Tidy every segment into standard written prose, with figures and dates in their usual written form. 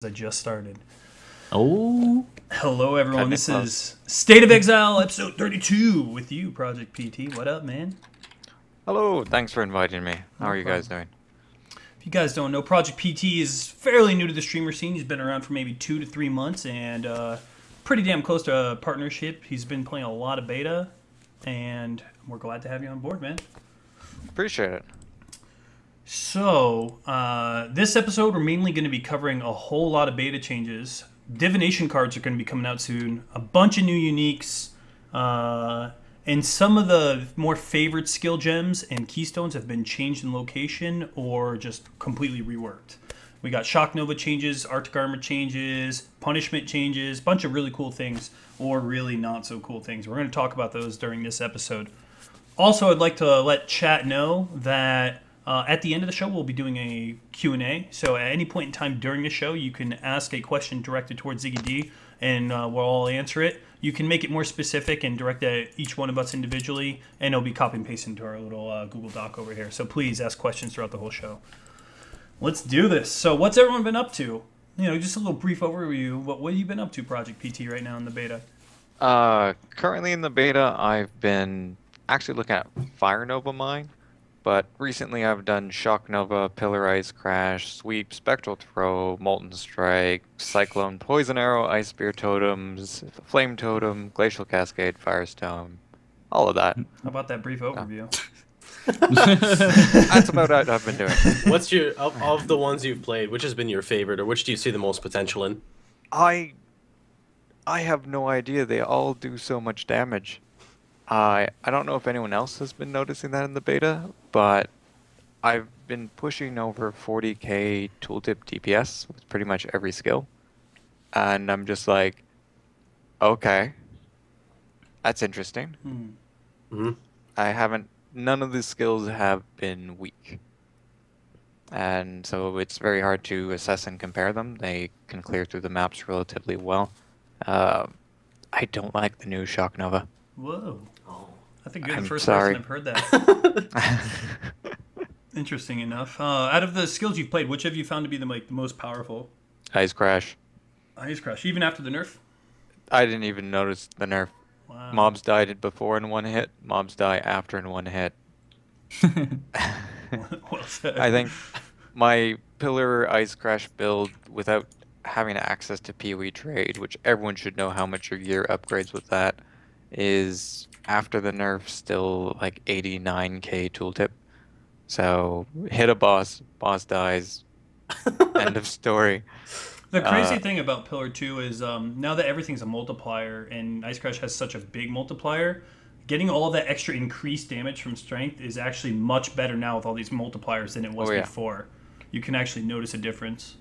I just started. Oh. Hello, everyone. This is State of Exile, episode 32 with you, ProjectPT. What up, man? Hello. Thanks for inviting me. How are you guys doing? If you guys don't know, ProjectPT is fairly new to the streamer scene. He's been around for maybe 2 to 3 months and pretty damn close to a partnership. He's been playing a lot of beta, and we're glad to have you on board, man. Appreciate it. So, this episode, we're mainly going to be covering a whole lot of beta changes. Divination cards are going to be coming out soon. A bunch of new uniques. And some of the more favorite skill gems and keystones have been changed in location or just completely reworked. We got Shock Nova changes, Arctic Armor changes, Punishment changes, bunch of really cool things or really not so cool things. We're going to talk about those during this episode. Also, I'd like to let chat know that at the end of the show, we'll be doing a Q&A. So at any point in time during the show, you can ask a question directed towards ZiggyD, and we'll all answer it. You can make it more specific and direct at each one of us individually, and it'll be copy and pasted into our little Google Doc over here. So please ask questions throughout the whole show. Let's do this. So what's everyone been up to? You know, just a little brief overview. What have you been up to, ProjectPT, right now in the beta? Currently in the beta, I've been actually looking at Fire Nova Mine. But recently I've done Shock Nova, Pillar Ice Crash, Sweep, Spectral Throw, Molten Strike, Cyclone, Poison Arrow, Ice Spear Totems, Flame Totem, Glacial Cascade, Firestone, all of that. How about that brief overview? That's about what I've been doing. What's your, of the ones you've played, which has been your favorite, or which do you see the most potential in? I have no idea. They all do so much damage. I don't know if anyone else has been noticing that in the beta, but I've been pushing over 40k tooltip DPS with pretty much every skill. And I'm just like, okay, that's interesting. None of the skills have been weak. And so it's very hard to assess and compare them. They can clear through the maps relatively well. I don't like the new Shock Nova. Whoa. I think you're the I'm first sorry. person I've heard that. Interesting enough. Out of the skills you've played, which have you found to be the most powerful? Ice Crash. Ice Crash, even after the nerf? I didn't even notice the nerf. Wow. Mobs died before in one hit. Mobs die after in one hit. Well said. I think my Pillar Ice Crash build, without having access to PoE trade, which everyone should know how much your gear upgrades with that, is after the nerf still like 89k tooltip. So hit a boss dies, end of story. The crazy thing about Pillar 2 is now that everything's a multiplier and Ice Crash has such a big multiplier, getting all that extra increased damage from strength is actually much better now with all these multipliers than it was before. You can actually notice a difference.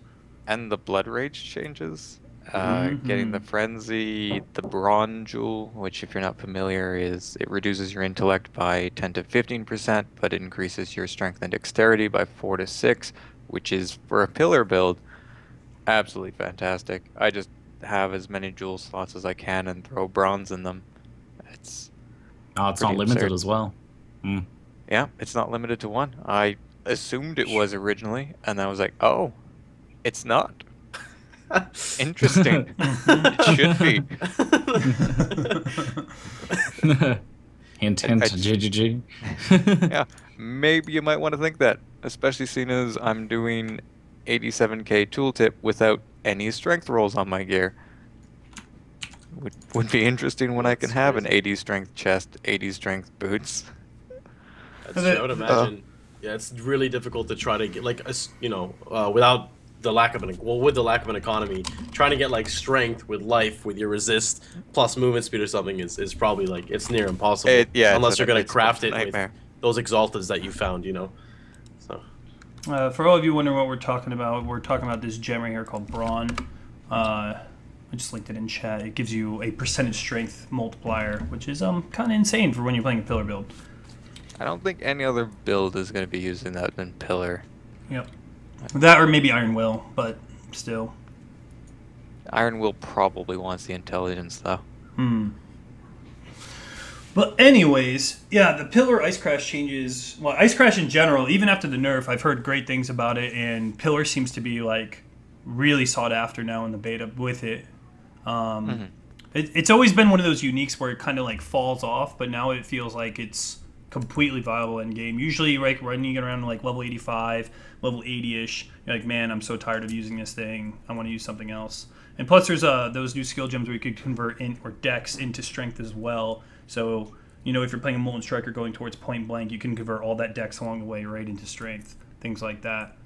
And the Blood Rage changes. Getting the Frenzy, the Brawn Jewel, which if you're not familiar is it reduces your intellect by 10 to 15%, but it increases your strength and dexterity by 4 to 6, which is for a pillar build absolutely fantastic. I just have as many jewel slots as I can and throw bronze in them. It's not limited absurd. as well. Yeah, it's not limited to one. I assumed it was originally, and I was like, oh, it's not. Interesting. It should be. Hint, GGG. Yeah, maybe you might want to think that, especially seeing as I'm doing 87k tooltip without any strength rolls on my gear. Would be interesting when I can have an 80 strength chest, 80 strength boots. I would imagine. Yeah, it's really difficult to try to get without the lack of with the lack of an economy, trying to get like strength with life with your resist plus movement speed or something is probably like it's near impossible. Unless you're gonna craft it with those exaltas that you found, you know. So for all of you wondering what we're talking about this gem right here called Brawn. I just linked it in chat. It gives you a percentage strength multiplier, which is kind of insane for when you're playing a pillar build. I don't think any other build is going to be using that than pillar. Yep. That or maybe Iron Will, but still. Iron Will probably wants the intelligence, though. But anyways, yeah, the Pillar Ice Crash changes. Well, Ice Crash in general, even after the nerf, I've heard great things about it, and Pillar seems to be like really sought after now in the beta with it. It's always been one of those uniques where it kind of like falls off, but now it feels like it's completely viable in game. Usually, like when you get around to like level 85, level 80-ish, you're like, man, I'm so tired of using this thing. I want to use something else. And plus, there's those new skill gems where you could convert int or dex into strength as well. So, you know, if you're playing a Molten Striker going towards point blank, you can convert all that dex along the way right into strength, things like that.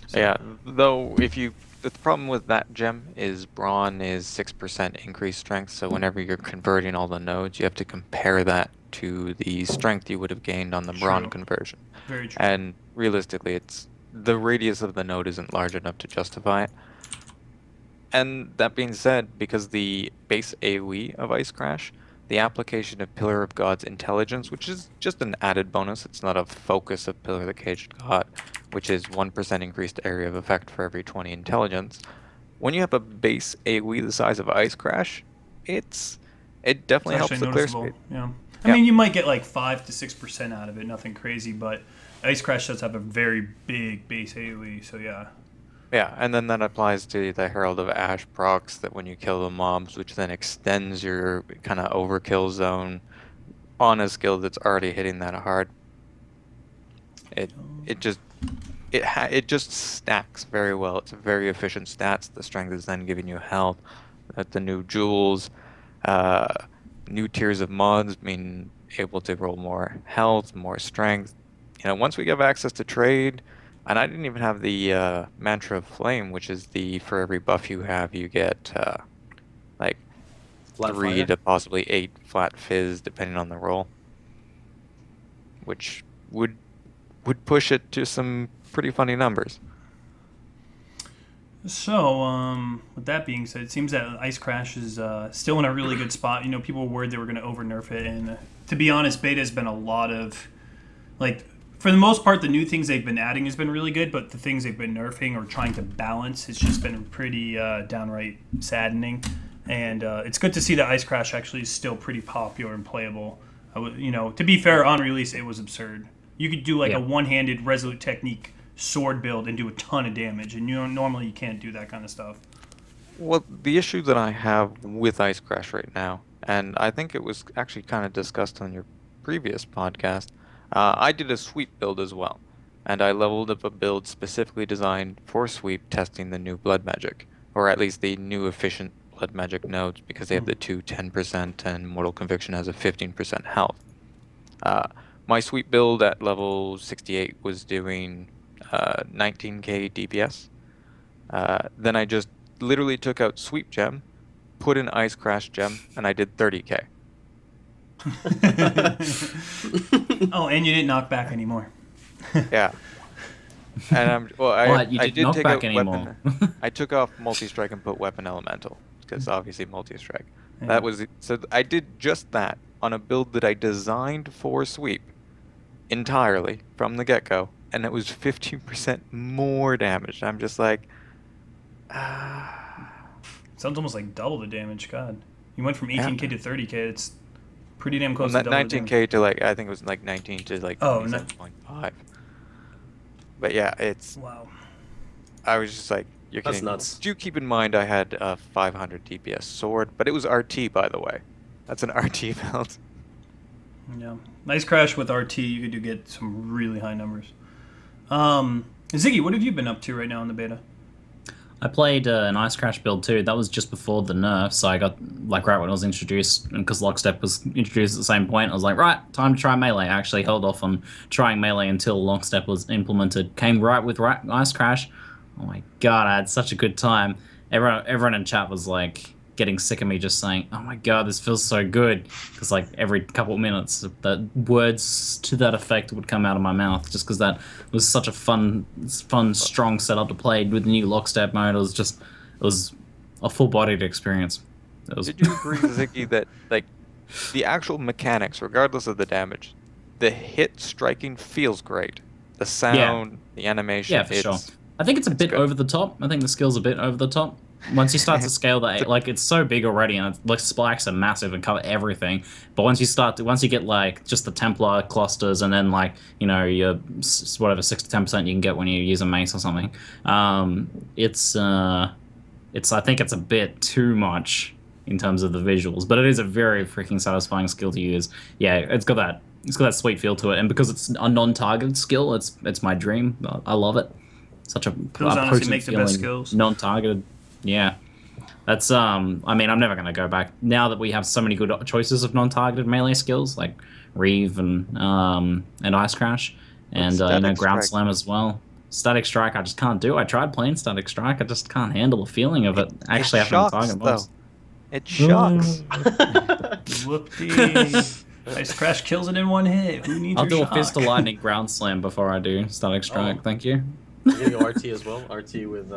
So. Yeah, though the problem with that gem is Brawn is 6% increased strength, so whenever you're converting all the nodes, you have to compare that to the strength you would have gained on the Brawn conversion. Very true. And realistically, the radius of the node isn't large enough to justify it. And that being said, because the base AoE of Ice Crash, the application of Pillar of God's intelligence, which is just an added bonus, it's not a focus of Pillar of the Caged God, which is 1% increased area of effect for every 20 intelligence. When you have a base AoE the size of Ice Crash, it definitely helps the clear speed. Yeah. I mean, you might get like 5 to 6% out of it, nothing crazy, but Ice Crash does have a very big base AoE, so yeah. Yeah, and then that applies to the Herald of Ash procs that when you kill the mobs, which then extends your kind of overkill zone on a skill that's already hitting that hard. It just stacks very well. It's a very efficient stats. The strength is then giving you health. The new jewels, new tiers of mods mean able to roll more health, more strength. You know, once we have access to trade. And I didn't even have the Mantra of Flame, which is for every buff you have, you get like Flat 3 fire. to possibly 8 flat fizz, depending on the roll, which would push it to some pretty funny numbers. So, with that being said, it seems that Ice Crash is still in a really good spot. You know, people were worried they were going to over-nerf it, and to be honest, beta has been a lot of, like, for the most part, the new things they've been adding has been really good, but the things they've been nerfing or trying to balance has just been pretty downright saddening. And it's good to see that Ice Crash actually is still pretty popular and playable. You know, to be fair, on release, it was absurd. You could do like a one-handed Resolute Technique sword build and do a ton of damage, and normally you can't do that kind of stuff. Well, the issue that I have with Ice Crash right now, and I think it was actually kind of discussed on your previous podcast, I did a sweep build as well, and I leveled up a build specifically designed for sweep, testing the new blood magic, or at least the new efficient blood magic nodes, because they have the two 10% and Mortal Conviction has a 15% health. My sweep build at level 68 was doing 19k DPS. Then I just literally took out sweep gem, put in Ice Crash gem, and I did 30k. Oh, and you didn't knock back anymore. Yeah. And I did take out anymore? weapon. I took off multi-strike and put weapon elemental, because obviously multi-strike. Yeah. That was so I did just that on a build that I designed for sweep entirely from the get-go, and it was 15% more damage. I'm just like, Sounds almost like double the damage. God, you went from 18k to 30k. It's pretty damn close well, to double the 19k to like, I think it was like 19 to like 27.5. But yeah, it's wow. I was just like, you're That's kidding. nuts. Do keep in mind I had a 500 DPS sword, but it was RT, by the way. That's an RT build. Yeah, Ice Crash with RT, you could get some really high numbers. Ziggy, what have you been up to right now in the beta? I played an Ice Crash build too. That was just before the nerf, so I got, like, right when it was introduced, and because Lockstep was introduced at the same point, I was like, right, time to try Melee. I actually held off on trying Melee until Lockstep was implemented. Came right with Ice Crash. Oh my god, I had such a good time. Everyone in chat was like getting sick of me just saying, oh my god, this feels so good. Because like every couple of minutes, the words to that effect would come out of my mouth, just because that was such a fun, strong setup to play with the new Lockstep mode. It was a full-bodied experience. Did you agree, Ziggy, that like the actual mechanics, regardless of the damage, the hit striking feels great. The sound, the animation, yeah, for sure. I think it's a bit good. over the top. I think the skill's a bit over the top. once you start to scale that, like it's so big already, and like spikes are massive and cover everything. But once you get like just the Templar clusters, and then like your whatever 6 to 10% you can get when you use a mace or something, it's I think it's a bit too much in terms of the visuals, but it is a very freaking satisfying skill to use. Yeah, it's got that sweet feel to it, and because it's a non-targeted skill, it's my dream. I love it. Such a those honestly make the best skills. Non-targeted. Yeah. That's I mean, I'm never going to go back now that we have so many good choices of non-targeted melee skills like Reeve and Ice Crash and Ground Slam as well. Static Strike I just can't do. I tried playing Static Strike. I just can't handle the feeling of it. Actually having to target mobs. It shocks. Whoopty. Ice Crash kills it in one hit. Who needs I'll do shock? a Fist of Lightning Ground Slam before I do Static Strike. Thank you. You're gonna go RT as well? RT with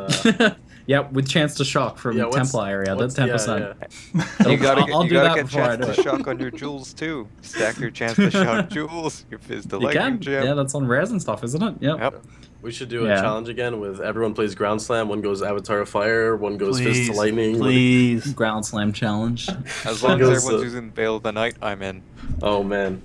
yeah, with chance to shock from Templar area. That's 10%. You gotta I'll do that get before I chance do to it. shock on your jewels too. Stack your chance to shock jewels. Your Fist of Lightning gem. Yeah, that's on rares and stuff, isn't it? Yep. We should do a challenge again with everyone plays Ground Slam. One goes Avatar of Fire. One goes Fist of Lightning. Please. Ground Slam challenge. As long as everyone's using Veil of the Night, I'm in. Oh man.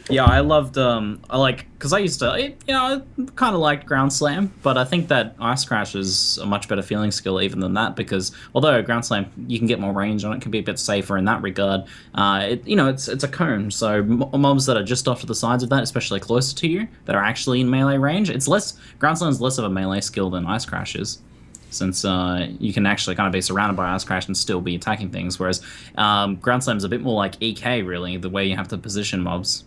I loved because I used to I kind of liked Ground Slam, but I think that Ice Crash is a much better feeling skill even than that, because although Ground Slam you can get more range on it, can be a bit safer in that regard. It's a cone, so mobs that are just off to the sides of that, especially closer to you, that are actually in melee range, Ground Slam is less of a melee skill than Ice Crash is, since you can actually kind of be surrounded by Ice Crash and still be attacking things, whereas Ground Slam is a bit more like EK really, the way you have to position mobs.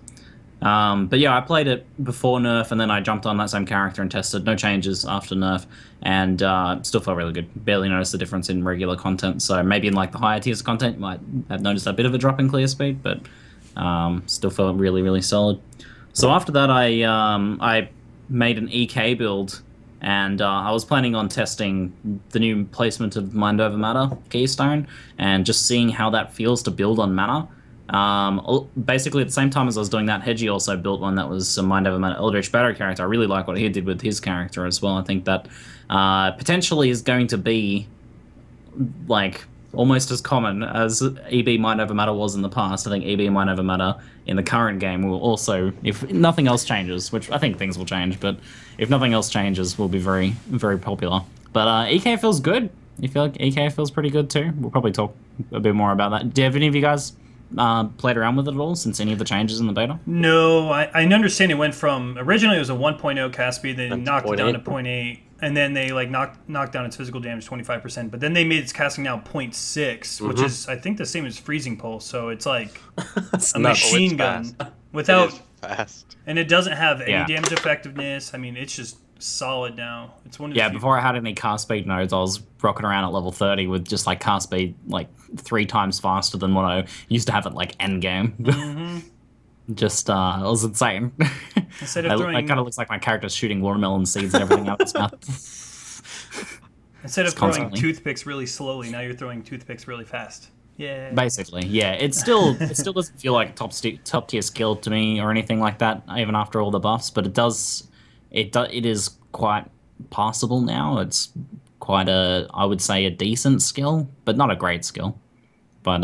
But yeah, I played it before nerf, and then I jumped on that same character and tested. No changes after nerf, and still felt really good. Barely noticed the difference in regular content, so maybe in like the higher tiers of content you might have noticed a bit of a drop in clear speed, but still felt really, really solid. So after that I made an EK build, and I was planning on testing the new placement of Mind Over Matter Keystone and just seeing how that feels to build on mana. Basically at the same time as I was doing that, Hedgie also built one that was a Mind Over Matter Eldritch Battery character. I really like what he did with his character as well. I think that potentially is going to be like almost as common as EB Mind Over Matter was in the past. I think EB Mind Over Matter in the current game will also, if nothing else changes, which I think things will change, but if nothing else changes, will be very, very popular. But EK feels good. I feel like EK feels pretty good too. We'll probably talk a bit more about that. Do any of you guys played around with it at all since any of the changes in the beta? No, I understand it went from originally it was a 1.0 cast speed, then knocked it down to 0.8, and then they like knocked down its physical damage 25%, but then they made its casting now 0.6, which is I think the same as freezing pulse, so it's like a machine gun without fast, and it doesn't have any damage effectiveness. I mean, it's just solid now. It's one of the before I had any cast speed nodes, I was rocking around at level 30 with just like cast speed like 3 times faster than what I used to have at like end game. Just it was insane. Instead of throwing, it kind of looks like my character's shooting watermelon seeds and everything out its mouth. Instead of throwing toothpicks really slowly, now you're throwing toothpicks really fast. Yeah. Basically, yeah. It still doesn't feel like a top tier skill to me or anything like that, even after all the buffs. But it is quite passable now. It's quite I would say a decent skill, but not a great skill. But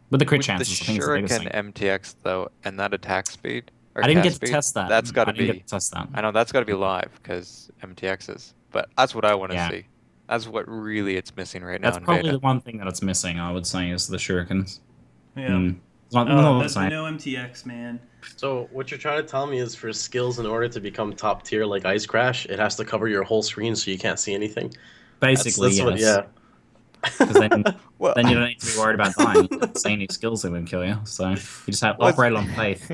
with the crit chances, the I think it's the biggest thing. Shuriken MTX though, and that attack speed. I didn't get to test that. That's got to be. Test that. I know that's got to be live because MTXs. But that's what I want to see. That's what really it's missing right now. That's probably the one thing that it's missing. I would say is the shurikens. Yeah. There's no MTX, man. So what you're trying to tell me is for skills in order to become top tier like Ice Crash, it has to cover your whole screen so you can't see anything? Basically, yes. Because then, then you don't need to be worried about dying. You don't see any skills that would kill you. So you just have operate on faith.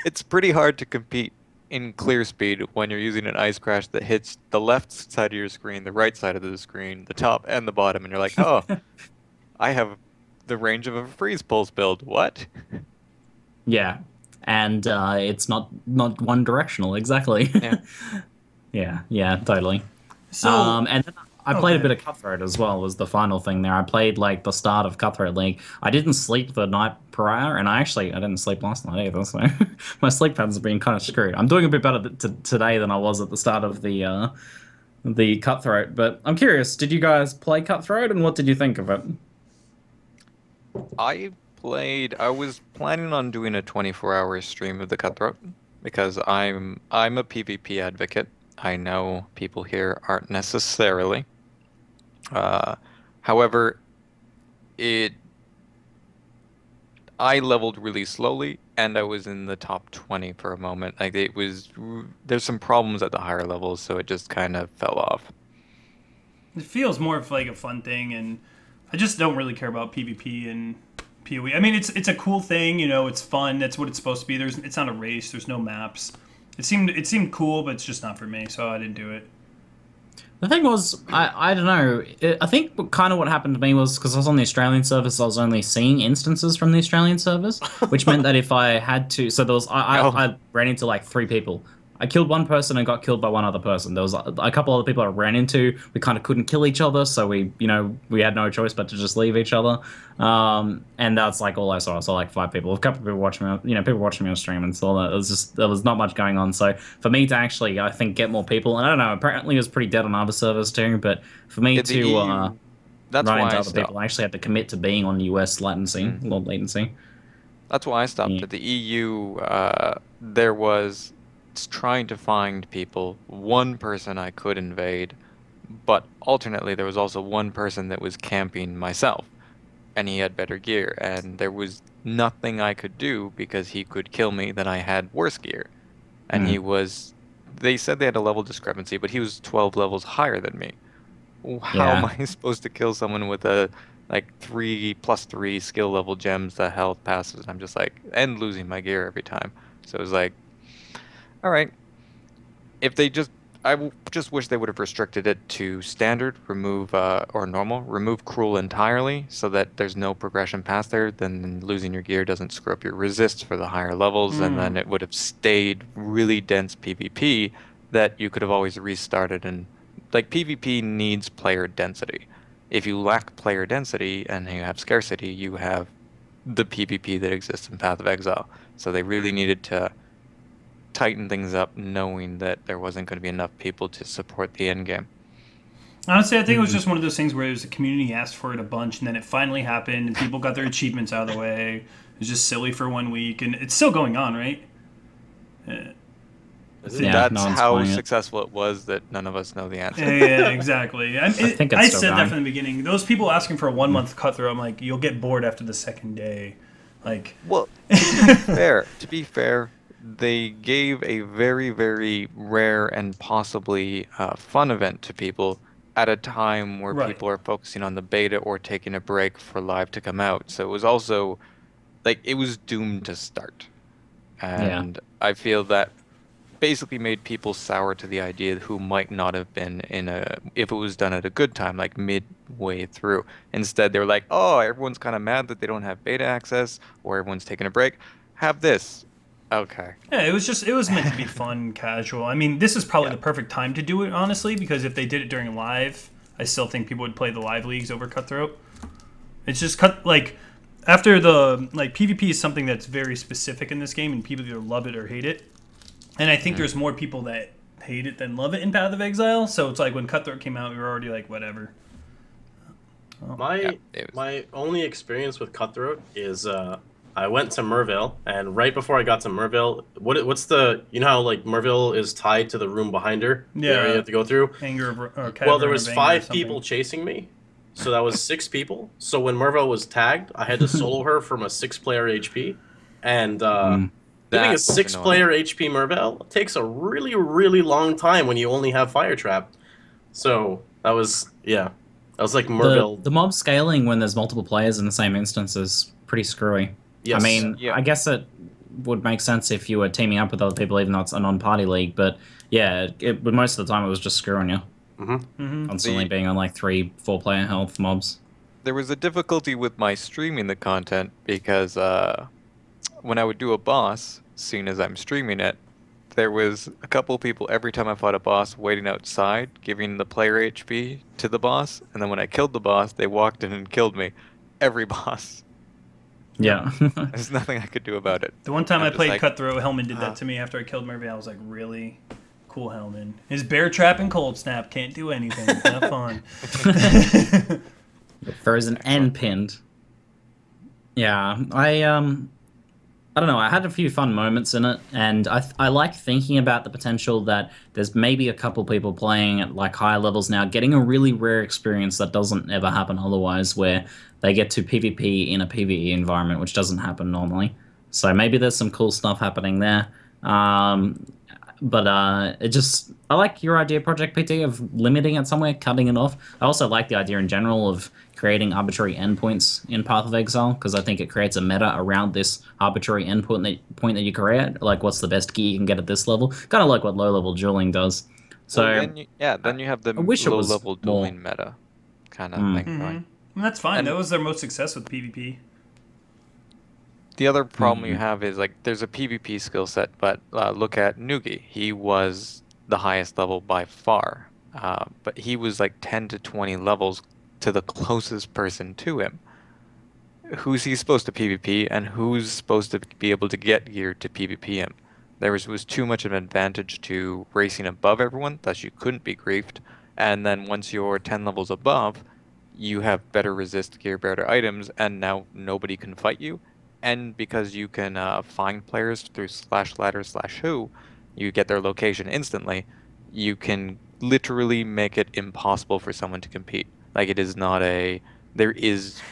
It's pretty hard to compete in clear speed when you're using an Ice Crash that hits the left side of your screen, the right side of the screen, the top and the bottom, and you're like, oh, I have the range of a freeze pulse build. What? Yeah, and it's not one directional exactly. Yeah, totally. So and then I played a bit of Cutthroat as well. Was the final thing there? I played like the start of Cutthroat League. I didn't sleep the night prior, and I didn't sleep last night either. So my sleep patterns have been kind of screwed. I'm doing a bit better today than I was at the start of the the Cutthroat. But I'm curious, did you guys play Cutthroat, and what did you think of it? I was planning on doing a 24-hour stream of the Cutthroat because I'm a PvP advocate. I know people here aren't necessarily. However, I leveled really slowly, and I was in the top 20 for a moment. Like there's some problems at the higher levels, so it just kind of fell off. It feels more of like a fun thing, and I just don't really care about PvP and PoE. I mean, it's a cool thing, you know. It's fun. That's what it's supposed to be. It's not a race. There's no maps. It seemed cool, but it's just not for me, so I didn't do it. The thing was, I don't know. I think kind of what happened to me was because I was on the Australian servers, I was only seeing instances from the Australian servers, which meant that if I had to, so there was I ran into like 3 people. I killed one person and got killed by one other person. There was a couple other people I ran into. We kind of couldn't kill each other, so we had no choice but to just leave each other. And that's like all I saw. I saw like 5 people. A couple of people watching me, people watching me on stream, and saw that there was not much going on. So for me to actually, I think, get more people, and I don't know, apparently it was pretty dead on other servers too. But for me to run into other people, I actually had to commit to being on US latency, low latency. That's why I stopped. Yeah. At the EU, there was trying to find people, one person I could invade, but alternately there was also one person that was camping myself, and he had better gear, and there was nothing I could do because he could kill me that I had worse gear. And they said they had a level discrepancy, but he was 12 levels higher than me. How am I supposed to kill someone with a 3+3 skill level gems, the health passes? I'm just like, and losing my gear every time. So it was like, all right, I just wish they would have restricted it to standard, or normal, remove cruel entirely, so that there's no progression past there. Then losing your gear doesn't screw up your resist for the higher levels, and then it would have stayed really dense PvP that you could have always restarted. And like PvP needs player density. If you lack player density and you have scarcity, you have the PvP that exists in Path of Exile. So they really needed to tighten things up, knowing that there wasn't going to be enough people to support the end game. Honestly, I think it was just one of those things where the community asked for it a bunch, and then it finally happened, and people got their achievements out of the way. It was just silly for 1 week, and it's still going on, right? That's how successful it was that none of us know the answer. Yeah, exactly. I said going. that from the beginning. Those people asking for a 1 month Cutthroat, I'm like, you'll get bored after the second day. Like, well, to be fair, they gave a very, very rare and possibly fun event to people at a time where people are focusing on the beta or taking a break for live to come out. So it was also like it was doomed to start, and I feel that basically made people sour to the idea who might not have been if it was done at a good time, like midway through. Instead, they were like, oh, everyone's kind of mad that they don't have beta access, or everyone's taking a break. Have this. Okay. Yeah, it was meant to be fun, casual. I mean, this is probably the perfect time to do it, honestly, because if they did it during live, I still think people would play the live leagues over Cutthroat. It's just after PvP is something that's very specific in this game, and people either love it or hate it. And I think there's more people that hate it than love it in Path of Exile. So it's like when Cutthroat came out, we were already like, whatever. My only experience with Cutthroat is I went to Merville, and right before I got to Merville, what's the, you know how like Merville is tied to the room behind her? Yeah. The area you have to go through? Well, there was 5 people chasing me, so that was 6 people. So when Merville was tagged, I had to solo her from a 6-player HP, and doing a 6-player HP Merville takes a really, really long time when you only have Fire Trap. So that was like Merville. The mob scaling when there's multiple players in the same instance is pretty screwy. Yes. I mean, I guess it would make sense if you were teaming up with other people, even though it's a non-party league. But yeah, but most of the time it was just screwing you. Constantly being on like 3-4 player health mobs. There was a difficulty with my streaming the content because when I would do a boss, seeing as I'm streaming it, there was a couple of people every time I fought a boss waiting outside, giving the player HP to the boss, and then when I killed the boss, they walked in and killed me. Every boss. Yeah. There's nothing I could do about it. The one time I played Cutthroat, Hellman did that to me after I killed Murphy. I was like, really? Cool Hellman. His Bear Trap and Cold Snap can't do anything. Have fun. Frozen and pinned. Yeah, I don't know. I had a few fun moments in it, and I like thinking about the potential that there's maybe a couple people playing at like higher levels now, getting a really rare experience that doesn't ever happen otherwise, where they get to PvP in a PvE environment, which doesn't happen normally. So maybe there's some cool stuff happening there. But I like your idea, ProjectPT, of limiting it somewhere, cutting it off. I also like the idea in general of creating arbitrary endpoints in Path of Exile, because I think it creates a meta around this arbitrary endpoint that you create. Like, what's the best gear you can get at this level? Kind of like what low-level dueling does. So then you have the low-level dueling meta kind of thing going. And that's fine. That was their most success with PvP. The other problem you have is, like, there's a PvP skill set, but look at Nugi. He was the highest level by far, but he was like 10 to 20 levels to the closest person to him. Who's he supposed to PvP, and who's supposed to be able to get gear to PvP him? There was too much of an advantage to racing above everyone, thus you couldn't be griefed, and then once you're 10 levels above, you have better resist gear, better items, and now nobody can fight you. And because you can find players through /ladder/who, you get their location instantly, you can literally make it impossible for someone to compete. Like, there is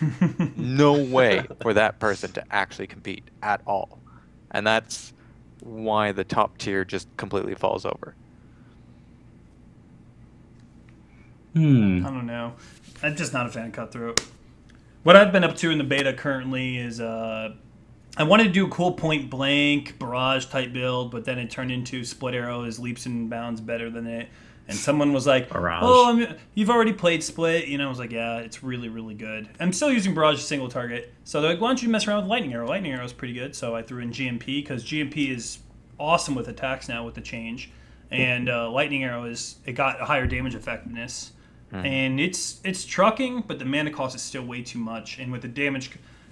no way for that person to actually compete at all. And that's why the top tier just completely falls over. I don't know. I'm just not a fan of Cutthroat. What I've been up to in the beta currently is I wanted to do a cool point blank barrage type build, but then it turned into split arrow is leaps and bounds better than it. And someone was like, barrage. "Oh, you've already played split." You know, I was like, "Yeah, it's really, really good." I'm still using barrage single target, so they're like, "Why don't you mess around with lightning arrow?" Lightning arrow is pretty good, so I threw in GMP because GMP is awesome with attacks now with the change, and lightning arrow it got a higher damage effectiveness. And it's trucking, but the mana cost is still way too much. And with the damage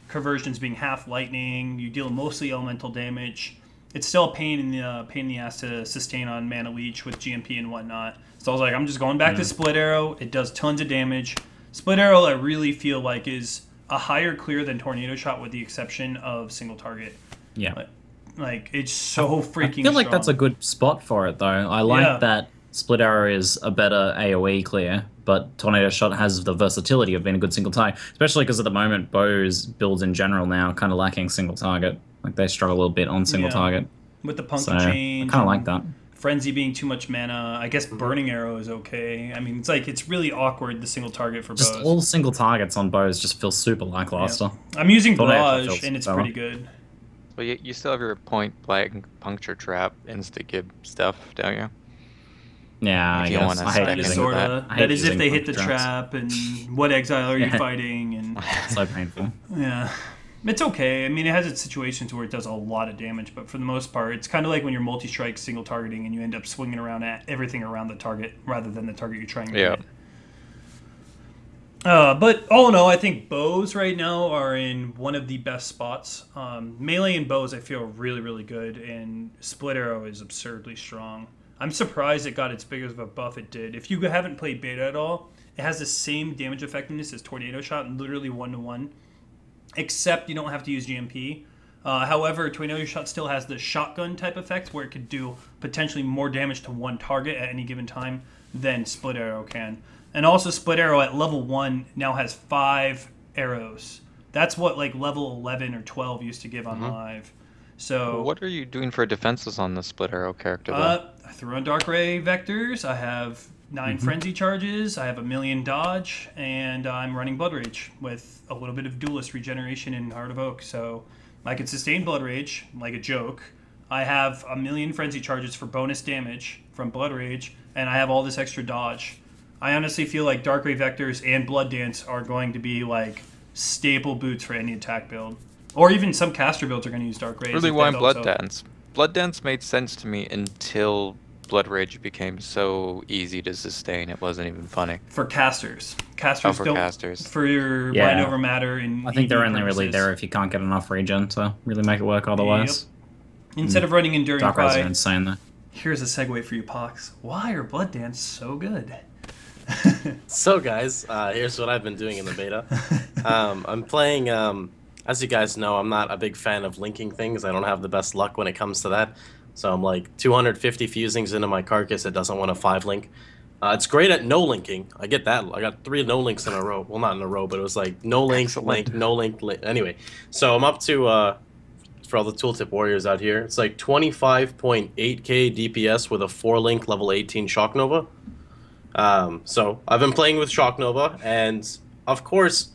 conversions being half lightning, you deal mostly elemental damage. It's still a pain in the ass to sustain on mana leech with GMP and whatnot. So I was like, I'm just going back to split arrow. It does tons of damage. Split arrow, I really feel like is a higher clear than tornado shot, with the exception of single target. Yeah, like it's so freaking. I feel like strong. that's a good spot for it, though. I like that split arrow is a better AoE clear, but tornado shot has the versatility of being a good single target, especially because at the moment bows builds in general now kind of lacking single target. Like they struggle a little bit on single target with the puncture change. I kind of like that. Frenzy being too much mana. I guess burning arrow is okay. I mean, it's really awkward, the single target for bows. Just all single targets on bows just feel super lackluster. Yeah. I'm using barrage and it's pretty good. Well, you still have your point blank puncture trap insta-gib stuff, don't you? Yeah, I guess. I hate using that. That is if they hit the trap, and what exile are you fighting? And so painful. Yeah. It's okay. I mean, it has its situations where it does a lot of damage, but for the most part, it's kind of like when you're multi-strike single targeting and you end up swinging around at everything around the target rather than the target you're trying to hit. But all in all, I think bows right now are in one of the best spots. Melee and bows, I feel really, really good, and split arrow is absurdly strong. I'm surprised it got its biggest of a buff it did. If you haven't played beta at all, it has the same damage effectiveness as tornado shot, literally 1-to-1. Except you don't have to use GMP. However, tornado shot still has the shotgun type effect where it could do potentially more damage to one target at any given time than split arrow can. And also split arrow at level 1 now has 5 arrows. That's what like level 11 or 12 used to give on live. So what are you doing for defenses on the split arrow character though? I threw on Dark Ray vectors. I have 9 frenzy charges, I have 1,000,000 dodge, and I'm running Blood Rage with a little bit of duelist regeneration in Heart of Oak, so I can sustain Blood Rage like a joke. I have 1,000,000 frenzy charges for bonus damage from Blood Rage, and I have all this extra dodge. I honestly feel like Dark Ray vectors and Blood Dance are going to be like staple boots for any attack build. Or even some caster builds are going to use Dark Rays. Really, why Blood Dance? Blood Dance made sense to me until Blood Rage became so easy to sustain, it wasn't even funny. For casters. Casters don't... casters. For your mind over matter and I think they're only really there if you can't get enough regen to really make it work otherwise. Yep. Instead of running Enduring Dark Rays Cry... are insane, though. Here's a segue for you, Pox. Why are Blood Dance so good? So guys, here's what I've been doing in the beta. I'm playing, as you guys know, I'm not a big fan of linking things. I don't have the best luck when it comes to that. So I'm like 250 fusings into my carcass. It doesn't want a 5-link. It's great at no linking. I get that. I got 3 no links in a row. Well, not in a row, but it was like no link, link, no link, link. Anyway, so I'm up to, for all the tooltip warriors out here, it's like 25.8k DPS with a 4-link level 18 Shock Nova. So I've been playing with Shock Nova, and of course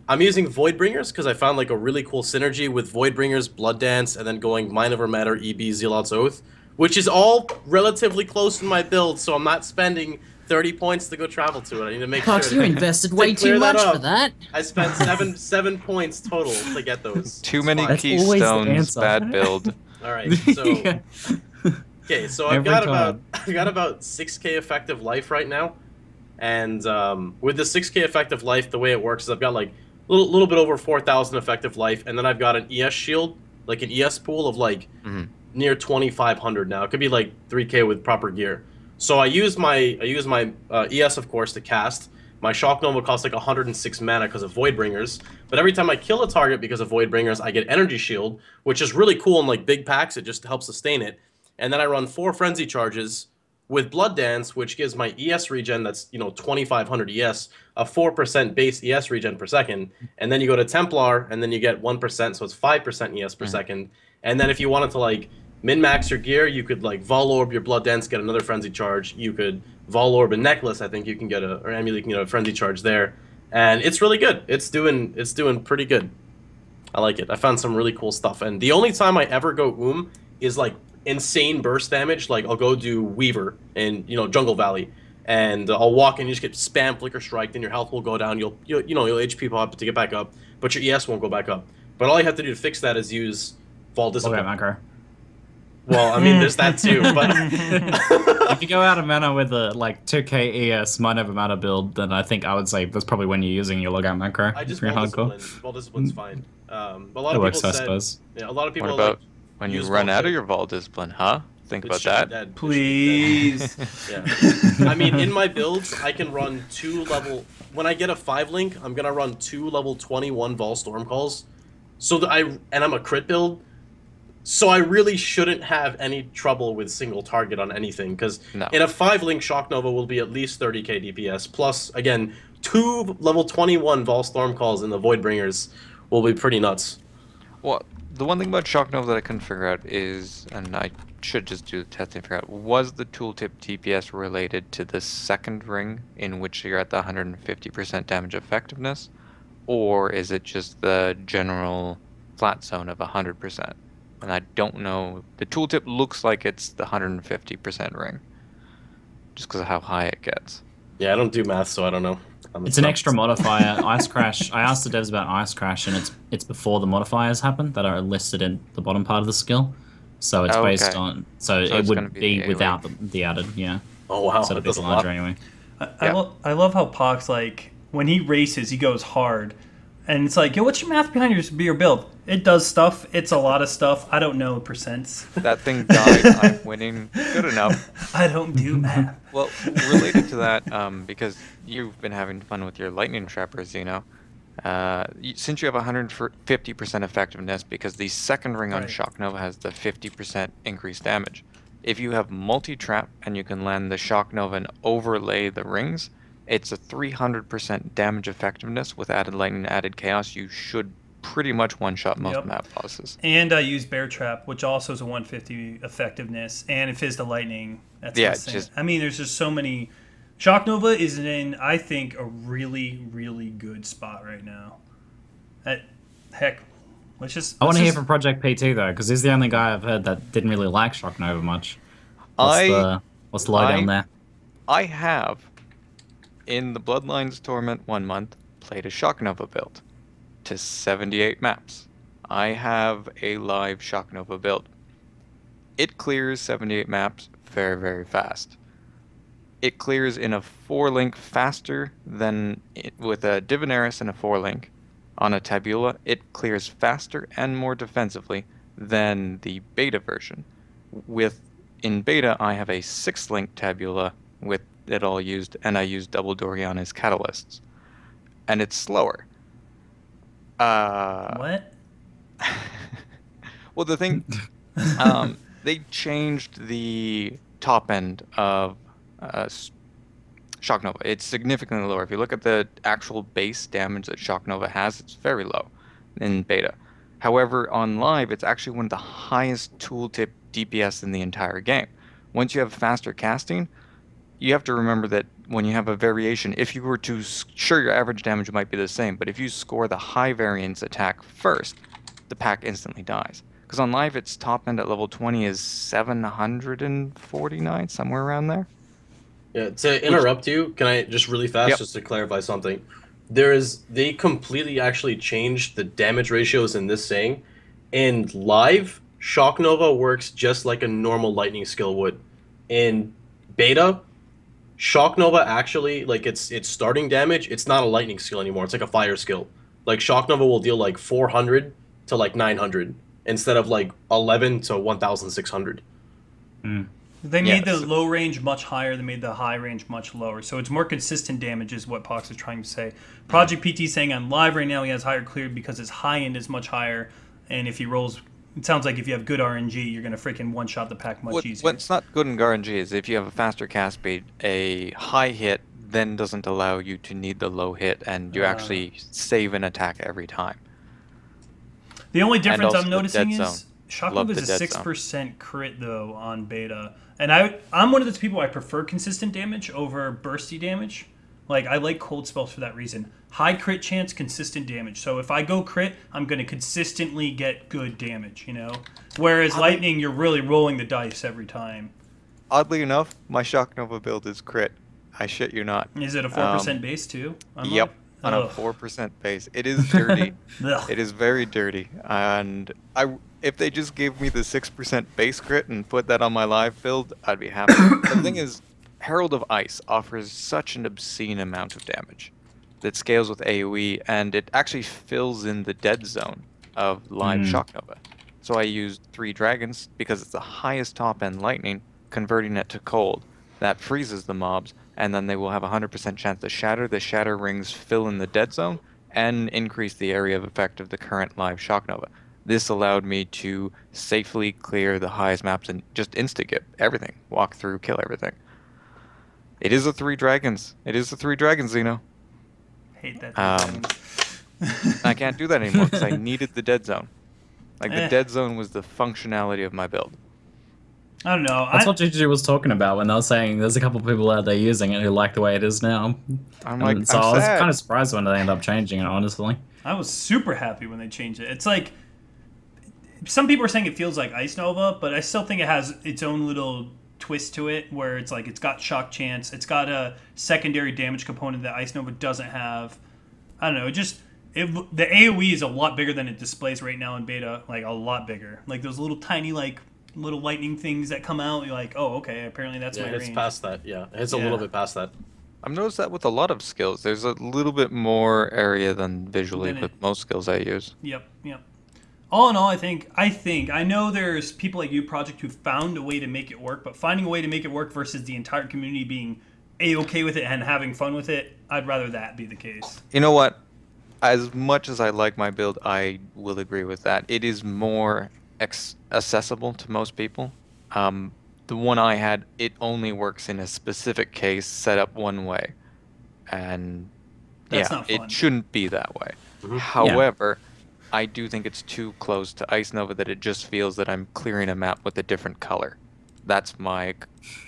I'm using Voidbringers because I found like a really cool synergy with Voidbringers, Blood Dance, and then going Mind Over Matter, EB, Zealot's Oath, which is all relatively close in my build, so I'm not spending 30 points to go travel to it. I need to make Pox, sure you invested way too much for that. I spent seven points total to get those. Too many That's keystones, bad build. All right, so Yeah. okay, so I've got about 6k effective life right now, and with the 6k effective life, the way it works is I've got like a little bit over 4,000 effective life, and then I've got an ES shield, like an ES pool of like near 2,500 now. It could be like 3k with proper gear. So I use my ES, of course, to cast. My Shock Nova costs like 106 mana because of Voidbringers. But every time I kill a target because of Voidbringers, I get Energy Shield, which is really cool in like big packs. It just helps sustain it. And then I run 4 Frenzy Charges with Blood Dance, which gives my ES regen, that's 2,500 ES, a 4% base ES regen per second. And then you go to Templar, and then you get 1%, so it's 5% ES per second. And then if you wanted to like min-max your gear, you could like Vol Orb your Blood Dance, get another Frenzy Charge. You could Vol Orb a Necklace, I think you can get or Amulet, you can get a Frenzy Charge there. And it's really good. It's doing pretty good. I like it. I found some really cool stuff. And the only time I ever go is like insane burst damage. Like I'll go do Weaver in Jungle Valley, and I'll walk and you just get spam Flicker Strike, then your health will go down. You'll HP pop to get back up, but your ES won't go back up. But all you have to do to fix that is use Fall Discipline. Okay, well, I mean, there's that too, but if you go out of mana with a like 2k ES Mind Over Matter build, then I think I would say that's probably when you're using your logout macro. I just Fall Discipline. Fall Discipline's fine. A lot It of works, people I said, suppose. Yeah, a lot of people What about like, when you use run Vol out of Discipline. your Vol Discipline, huh? Think It about should be that. dead. It should be Please. dead. Yeah. I mean, in my builds, I can run 2 level... When I get a 5-link, I'm going to run 2 level 21 Vol Storm Calls. So that and I'm a crit build, so I really shouldn't have any trouble with single target on anything, because in a 5-link Shock Nova will be at least 30k DPS, plus, again, 2 level 21 Vol Storm Calls in the Voidbringers will be pretty nuts. Well, the one thing about Shock Nova that I couldn't figure out is, and I should just do the testing to figure out, was the tooltip DPS related to the second ring in which you're at the 150% damage effectiveness, or is it just the general flat zone of 100%? And I don't know. The tooltip looks like it's the 150% ring, just because of how high it gets. Yeah, I don't do math, so I don't know. It's an extra modifier. Ice Crash. I asked the devs about Ice Crash, and it's before the modifiers happen that are listed in the bottom part of the skill. So it's based on. So it would be without the added. Yeah. Oh wow, so it'd be larger anyway. I love how Pox, like, when he races, he goes hard. And it's like, yo, what's your math behind your build? It does stuff. It's a lot of stuff. I don't know percents. That thing died. I'm winning. Good enough. I don't do math. Well, related to that, because you've been having fun with your lightning trappers, since you have 150% effectiveness, because the second ring on Shock Nova has the 50% increased damage. If you have multi-trap and you can land the Shock Nova and overlay the rings, it's a 300% damage effectiveness with added lightning, added chaos. You should pretty much one-shot most map bosses. And I use Bear Trap, which also is a 150 effectiveness, and it Fizz the Lightning. That's insane. I mean, there's just so many. Shock Nova is in, I think, a really, really good spot right now. Heck, let's just... I want to hear from ProjectPT, though, because he's the only guy I've heard that didn't really like Shock Nova much. What's the lowdown there? I have, in the Bloodlines Torment 1 month, played a Shock Nova build to 78 maps. I have a live Shock Nova build. It clears 78 maps very, very fast. It clears in a 4-link faster than with a Divinaris and a 4-link. On a Tabula, it clears faster and more defensively than the beta version. With in beta, I have a 6-link tabula with it all used, and I use double Dorian as catalysts. And it's slower. What? Well, the thing, they changed the top end of Shock Nova. It's significantly lower. If you look at the actual base damage that Shock Nova has, it's very low in beta. However, on live, it's actually one of the highest tooltip DPS in the entire game. Once you have faster casting, you have to remember that when you have a variation, if you were to, sure, your average damage might be the same, but if you score the high variance attack first, the pack instantly dies. Because on live, its top end at level 20 is 749, somewhere around there. Yeah, to interrupt you, can I just really fast, just to clarify something? They completely actually changed the damage ratios in this saying. In live, Shock Nova works just like a normal lightning skill would. In beta, Shock Nova actually, like its starting damage, it's not a lightning skill anymore. It's like a fire skill. Like Shock Nova will deal like 400 to like 900 instead of like 11 to 1,600. They made the low range much higher. They made the high range much lower. So it's more consistent damage is what Pox is trying to say. ProjectPT saying on live right now he has higher cleared because his high end is much higher. And if he rolls, it sounds like if you have good RNG, you're going to freaking one-shot the pack much easier. What's not good in RNG is if you have a faster cast speed, a high hit then doesn't allow you to need the low hit, and you actually save an attack every time. The only difference I'm noticing is Shock Nova is a 6% crit, though, on beta. And I'm one of those people, I prefer consistent damage over bursty damage. Like, I like cold spells for that reason. High crit chance, consistent damage. So if I go crit, I'm going to consistently get good damage, you know? Whereas lightning, you're really rolling the dice every time. Oddly enough, my Shock Nova build is crit. I shit you not. Is it a 4% base, too? Yep, on a 4% base. It is dirty. It is very dirty. And if they just gave me the 6% base crit and put that on my live build, I'd be happy. The thing is, Herald of Ice offers such an obscene amount of damage that scales with AoE, and it actually fills in the dead zone of live Shock Nova. So I used 3 dragons because it's the highest top end lightning, converting it to cold. That freezes the mobs, and then they will have a 100% chance to shatter. The shatter rings fill in the dead zone and increase the area of effect of the current live Shock Nova. This allowed me to safely clear the highest maps and just insta-get everything. Walk through, kill everything. It is a 3 dragons. It is a 3 dragons, Zeno. Hate that. I can't do that anymore because I needed the dead zone. Like, the dead zone was the functionality of my build. I don't know. That's what GG was talking about when they were saying there's a couple of people out there using it who like the way it is now. I'm like, so I was kind of surprised when they ended up changing it, honestly. I was super happy when they changed it. It's like, some people are saying it feels like Ice Nova, but I still think it has its own little twist to it where it's like it's got shock chance, it's got a secondary damage component that Ice Nova doesn't have. I don't know, the AoE is a lot bigger than it displays right now in beta, like a lot bigger. Like those little tiny little lightning things that come out, you're like, oh, okay, apparently that's my range. It's past that, It's a little bit past that. I've noticed that with a lot of skills. There's a little bit more area than visually with most skills I use. Yep. All in all, I know there's people like you, Project, who found a way to make it work, but finding a way to make it work versus the entire community being A-okay with it and having fun with it, I'd rather that be the case. You know what? As much as I like my build, I will agree with that. It is more accessible to most people. The one I had, it only works in a specific case set up one way. And that's not fun. It shouldn't be that way. However, I do think it's too close to Ice Nova that it just feels that I'm clearing a map with a different color. That's my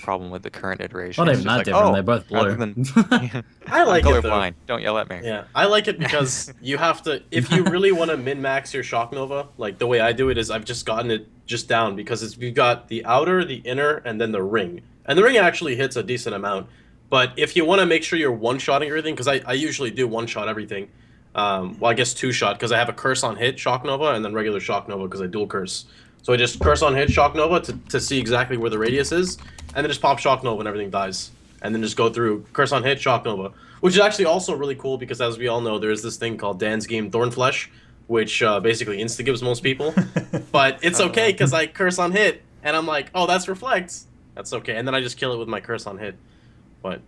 problem with the current iteration. Not even that different. They're both blue. I like it, though. Don't yell at me. Yeah, I like it because you have to, if you really want to min-max your Shock Nova, like the way I do it is I've just gotten it just down because you've got the outer, the inner, and then the ring. And the ring actually hits a decent amount. But if you want to make sure you're one-shotting everything, because I usually do one-shot everything. Well, I guess 2-shot because I have a curse on hit Shock Nova and then regular Shock Nova because I dual curse. So I just curse on hit Shock Nova to see exactly where the radius is, and then just pop Shock Nova and everything dies. And then just go through curse on hit Shock Nova, which is actually also really cool because as we all know, there's this thing called Dan's game Thornflesh, which basically insta-gives most people. But it's okay because I curse on hit and I'm like, oh, that's reflects. That's okay. And then I just kill it with my curse on hit. But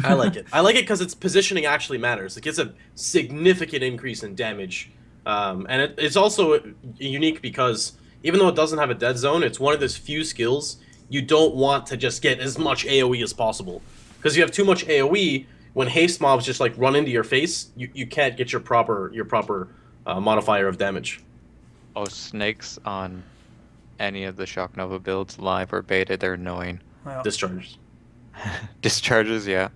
I like it. I like it because its positioning actually matters. It gets a significant increase in damage. And it's also unique because even though it doesn't have a dead zone, it's one of those few skills you don't want to just get as much AoE as possible. Because you have too much AoE, when haste mobs just like run into your face, you can't get your proper modifier of damage. Oh, snakes on any of the Shock Nova builds, live or beta, they're annoying. Wow. Discharges. Discharges, yeah.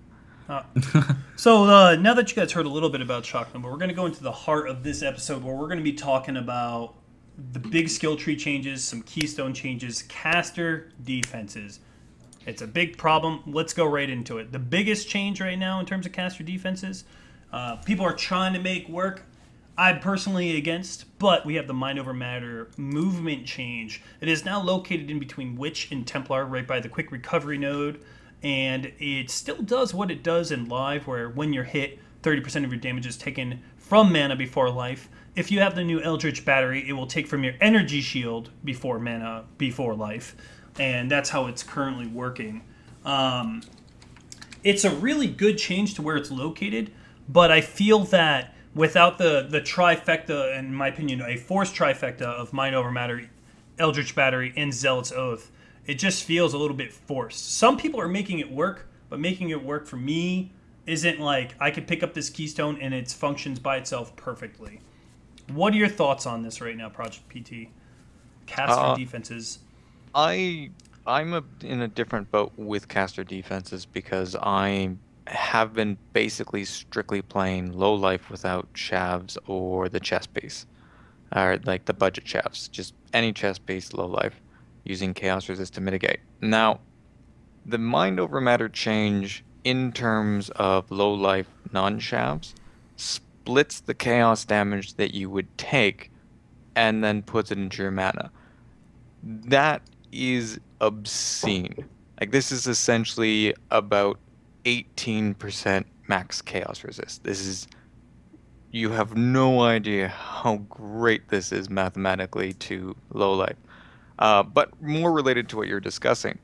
So now that you guys heard a little bit about Shock Nova, we're going to go into the heart of this episode where we're going to be talking about the big skill tree changes, some keystone changes, caster defenses. It's a big problem. Let's go right into it. The biggest change right now in terms of caster defenses, people are trying to make work. I'm personally against, but we have the Mind Over Matter movement change. It is now located in between Witch and Templar, right by the quick recovery node, and it still does what it does in live, where when you're hit, 30% of your damage is taken from mana before life. If you have the new Eldritch Battery, it will take from your energy shield before mana before life, and that's how it's currently working. It's a really good change to where it's located, but I feel that without the trifecta, in my opinion, a forced trifecta of Mind Over Matter, Eldritch Battery, and Zealot's Oath, it just feels a little bit forced. Some people are making it work, but making it work for me isn't like I could pick up this keystone and it functions by itself perfectly. What are your thoughts on this right now, ProjectPT? Caster defenses. I'm in a different boat with caster defenses because I have been basically strictly playing low life without shavs or the chest piece, or like the budget shavs, just any chest piece low life, using chaos resist to mitigate. Now, the Mind Over Matter change in terms of low life non-shavs splits the chaos damage that you would take and then puts it into your mana. That is obscene. Like, this is essentially about 18% max chaos resist. This is, you have no idea how great this is mathematically to low life. But more related to what you're discussing,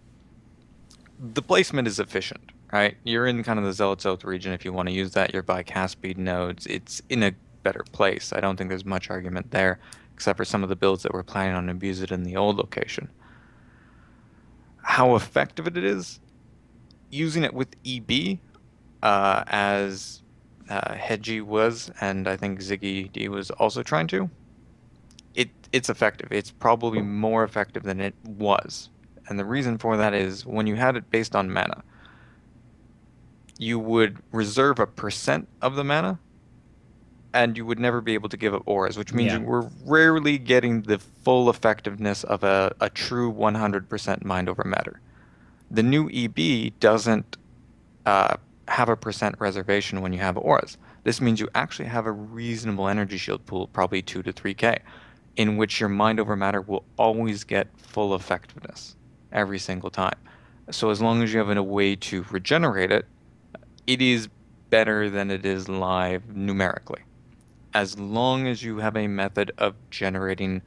the placement is efficient, right? You're in kind of the Zealot's Oath region. If you want to use that, you're by cast speed nodes. It's in a better place. I don't think there's much argument there, except for some of the builds that were planning on abuse it in the old location. How effective it is, using it with EB, as Hedgie was, and I think ZiggyD was also trying to, it's effective. It's probably more effective than it was. And the reason for that is when you had it based on mana, you would reserve a % of the mana, and you would never be able to give up auras, which means you were rarely getting the full effectiveness of a true 100% Mind Over Matter. The new EB doesn't have a % reservation when you have auras. This means you actually have a reasonable energy shield pool, probably 2 to 3k, in which your Mind Over Matter will always get full effectiveness every single time. So as long as you have a way to regenerate it, it is better than it is live numerically. As long as you have a method of generating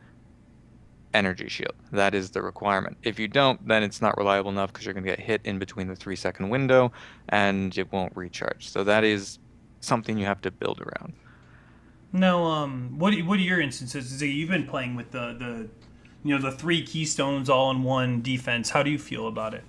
energy shield. That is the requirement. If you don't, then it's not reliable enough because you're going to get hit in between the 3-second window and it won't recharge. So that is something you have to build around. Now, what are your instances? You've been playing with the 3 keystones all in one defense. How do you feel about it?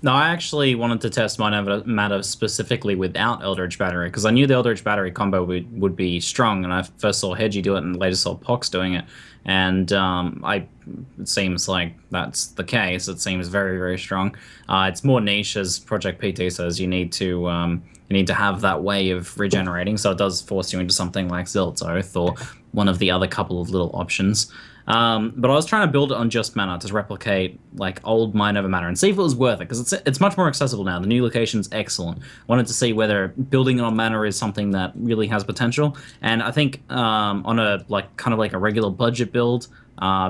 No, I actually wanted to test Mind Over Matter specifically without Eldritch Battery, because I knew the Eldritch Battery combo would be strong, and I first saw Hedgie do it and later saw Pox doing it, and it seems like that's the case. It seems very, very strong. It's more niche, as ProjectPT says. You need to have that way of regenerating, so it does force you into something like Zealot's Oath or one of the other couple of little options. But I was trying to build it on just mana to replicate like old Mind Over Matter and see if it was worth it, because it's much more accessible now. The new location's excellent. Wanted to see whether building it on mana is something that really has potential, and I think on a kind of like a regular budget build,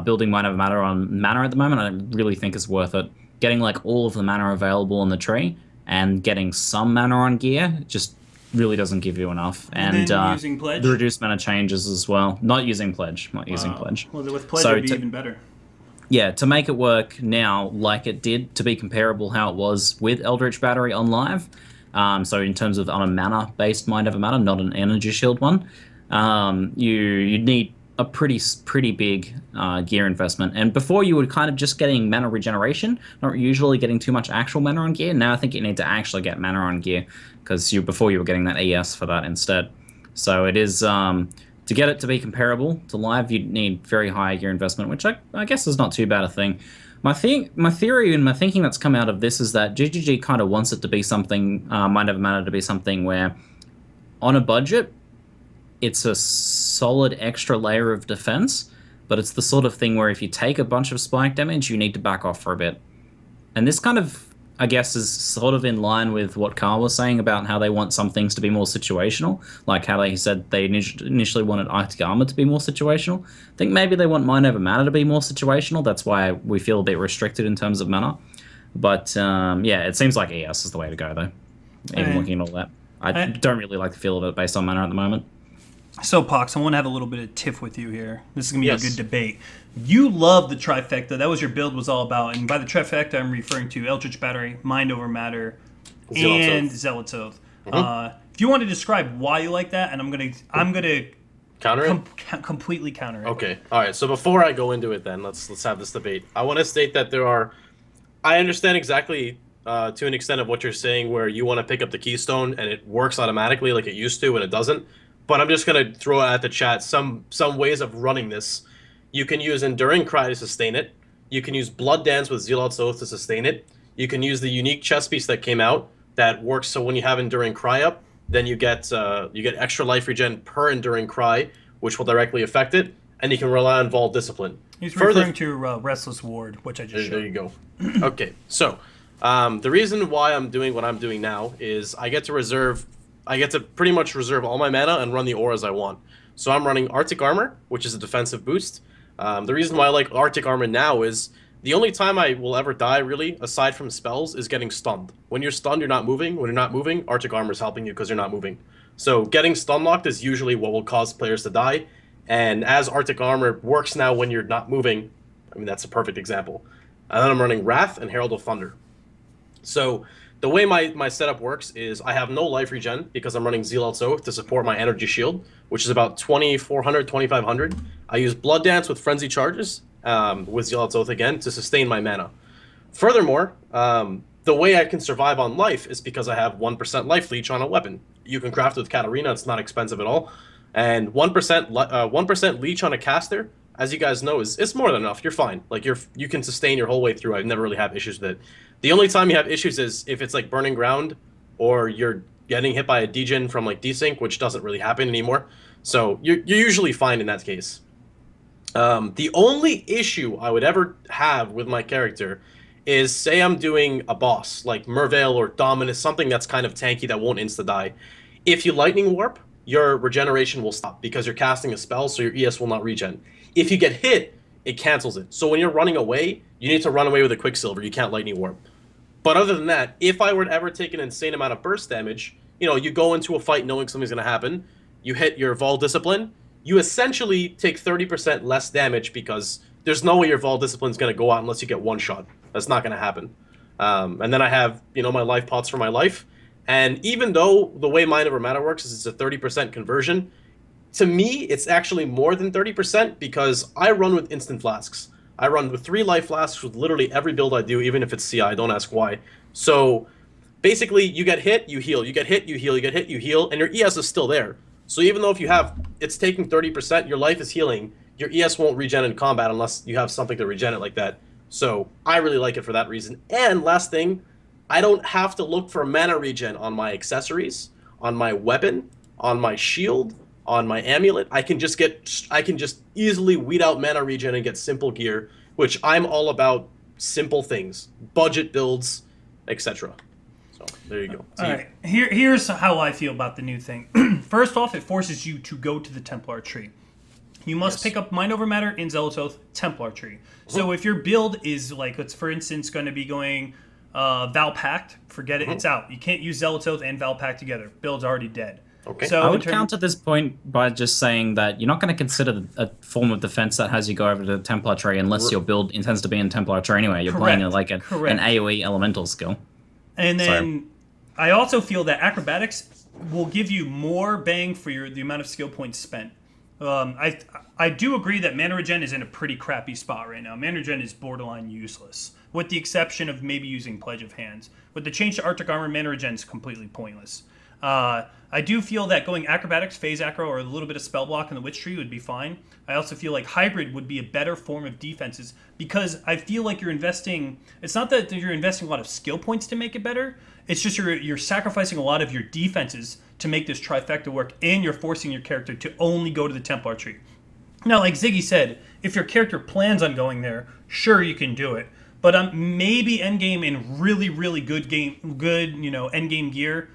building Mind Over Matter on mana at the moment, I really think is worth it. Getting like all of the mana available on the tree and getting some mana on gear just really doesn't give you enough. And using Pledge? The reduced mana changes as well. Not using Pledge. Not using Pledge. Well, with Pledge it would be even better. Yeah, to make it work now like it did, to be comparable how it was with Eldritch Battery on live. So in terms of on a mana-based Mind Over Matter, not an energy shield one, you'd need a pretty big gear investment. And before you were kind of just getting mana regeneration, not usually getting too much actual mana on gear. Now I think you need to actually get mana on gear because before you were getting that ES for that instead. So it is to get it to be comparable to live, you'd need very high gear investment, which I guess is not too bad a thing. My theory and my thinking that's come out of this is that GGG kind of wants it to be something, Mind Over Matter to be something where, on a budget, it's a solid extra layer of defense, but it's the sort of thing where if you take a bunch of spike damage, you need to back off for a bit. And this kind of, I guess, is sort of in line with what Carl was saying about how they want some things to be more situational, like how they said they initially wanted Arctic Armor to be more situational. I think maybe they want Mind Over Matter to be more situational. That's why we feel a bit restricted in terms of mana. But yeah, it seems like ES is the way to go, though, even looking at all that. I don't really like the feel of it based on mana at the moment. So, Pox, I want to have a little bit of tiff with you here. This is going to be a good debate. You love the trifecta. That was your build was all about. And by the trifecta, I'm referring to Eldritch Battery, Mind Over Matter, and Zealot's Oath. If you want to describe why you like that, and I'm gonna counter it? Completely counter it. Okay. All right. So before I go into it, then let's have this debate. I want to state that I understand exactly to an extent of what you're saying, where you want to pick up the keystone and it works automatically like it used to, and it doesn't. But I'm just going to throw out at the chat some ways of running this. You can use Enduring Cry to sustain it. You can use Blood Dance with Zealot's Oath to sustain it. You can use the unique chess piece that came out that works so when you have Enduring Cry up, then you get extra life regen per Enduring Cry, which will directly affect it, and you can rely on Vault Discipline. He's referring to Restless Ward, which I just showed. There you go. Okay, so the reason why I'm doing what I'm doing now is I get to pretty much reserve all my mana and run the auras I want. So I'm running Arctic Armor, which is a defensive boost. The reason why I like Arctic Armor now is the only time I will ever die, really, aside from spells, is getting stunned. When you're stunned, you're not moving. When you're not moving, Arctic Armor is helping you because you're not moving. So getting stun locked is usually what will cause players to die. And as Arctic Armor works now when you're not moving, I mean, that's a perfect example. And then I'm running Wrath and Herald of Thunder. So the way my setup works is I have no life regen because I'm running Zealot's Oath to support my energy shield, which is about 2,400, 2,500. I use Blood Dance with Frenzy Charges, with Zealot's Oath again, to sustain my mana. Furthermore, the way I can survive on life is because I have 1% life leech on a weapon. You can craft it with Katarina, it's not expensive at all. And 1% leech on a caster, as you guys know, is more than enough. You're fine. Like you can sustain your whole way through. I've never really had issues with it. The only time you have issues is if it's like Burning Ground or you're getting hit by a degen from like desync, which doesn't really happen anymore. So you're usually fine in that case. The only issue I would ever have with my character is, say I'm doing a boss like Merveil or Dominus, something that's kind of tanky that won't insta-die. If you Lightning Warp, your regeneration will stop because you're casting a spell, so your ES will not regen. If you get hit, it cancels it. So when you're running away, you need to run away with a Quicksilver. You can't Lightning Warp. But other than that, if I were to ever take an insane amount of burst damage, you go into a fight knowing something's going to happen, you hit your Vol Discipline, you essentially take 30% less damage because there's no way your Vol Discipline's going to go out unless you get one shot. That's not going to happen. And then I have, my life pots for my life. And even though the way Mind Over Matter works is it's a 30% conversion, to me, it's actually more than 30% because I run with instant flasks. I run with 3 life flasks with literally every build I do, even if it's CI. Don't ask why. So basically, you get hit, you heal. You get hit, you heal. You get hit, you heal. And your ES is still there. So even though it's taking 30%, your life is healing, your ES won't regen in combat unless you have something to regen it like that. So I really like it for that reason. And last thing, I don't have to look for mana regen on my accessories, on my weapon, on my shield, on my amulet. I can just easily weed out mana regen and get simple gear, which I'm all about simple things, budget builds, etc. So there you go. All right, here's how I feel about the new thing. First off, it forces you to go to the Templar tree. You must pick up Mind Over Matter in Zealot's Oath, Templar tree. So if your build is like, it's for instance going to be going Val Pact, forget it, it's out. You can't use Zealot's Oath and Val Pact together. Build's already dead. Okay. So I would counter this point by just saying that you're not going to consider a form of defense that has you go over to the Templar tree unless your build intends to be in Templar tree anyway. You're playing an AoE elemental skill. And then I also feel that acrobatics will give you more bang for the amount of skill points spent. I do agree that mana regen is in a pretty crappy spot right now. Mana regen is borderline useless, with the exception of maybe using Pledge of Hands. With the change to Arctic Armor, mana regen is completely pointless. I do feel that going acrobatics, phase acro, or a little bit of spell block in the Witch Tree would be fine. I also feel like hybrid would be a better form of defenses because I feel like you're investing. It's not that you're investing a lot of skill points to make it better. It's just you're sacrificing a lot of your defenses to make this trifecta work, and you're forcing your character to only go to the Templar tree. Now, like Ziggy said, if your character plans on going there, sure you can do it. But maybe endgame in really, really good endgame gear.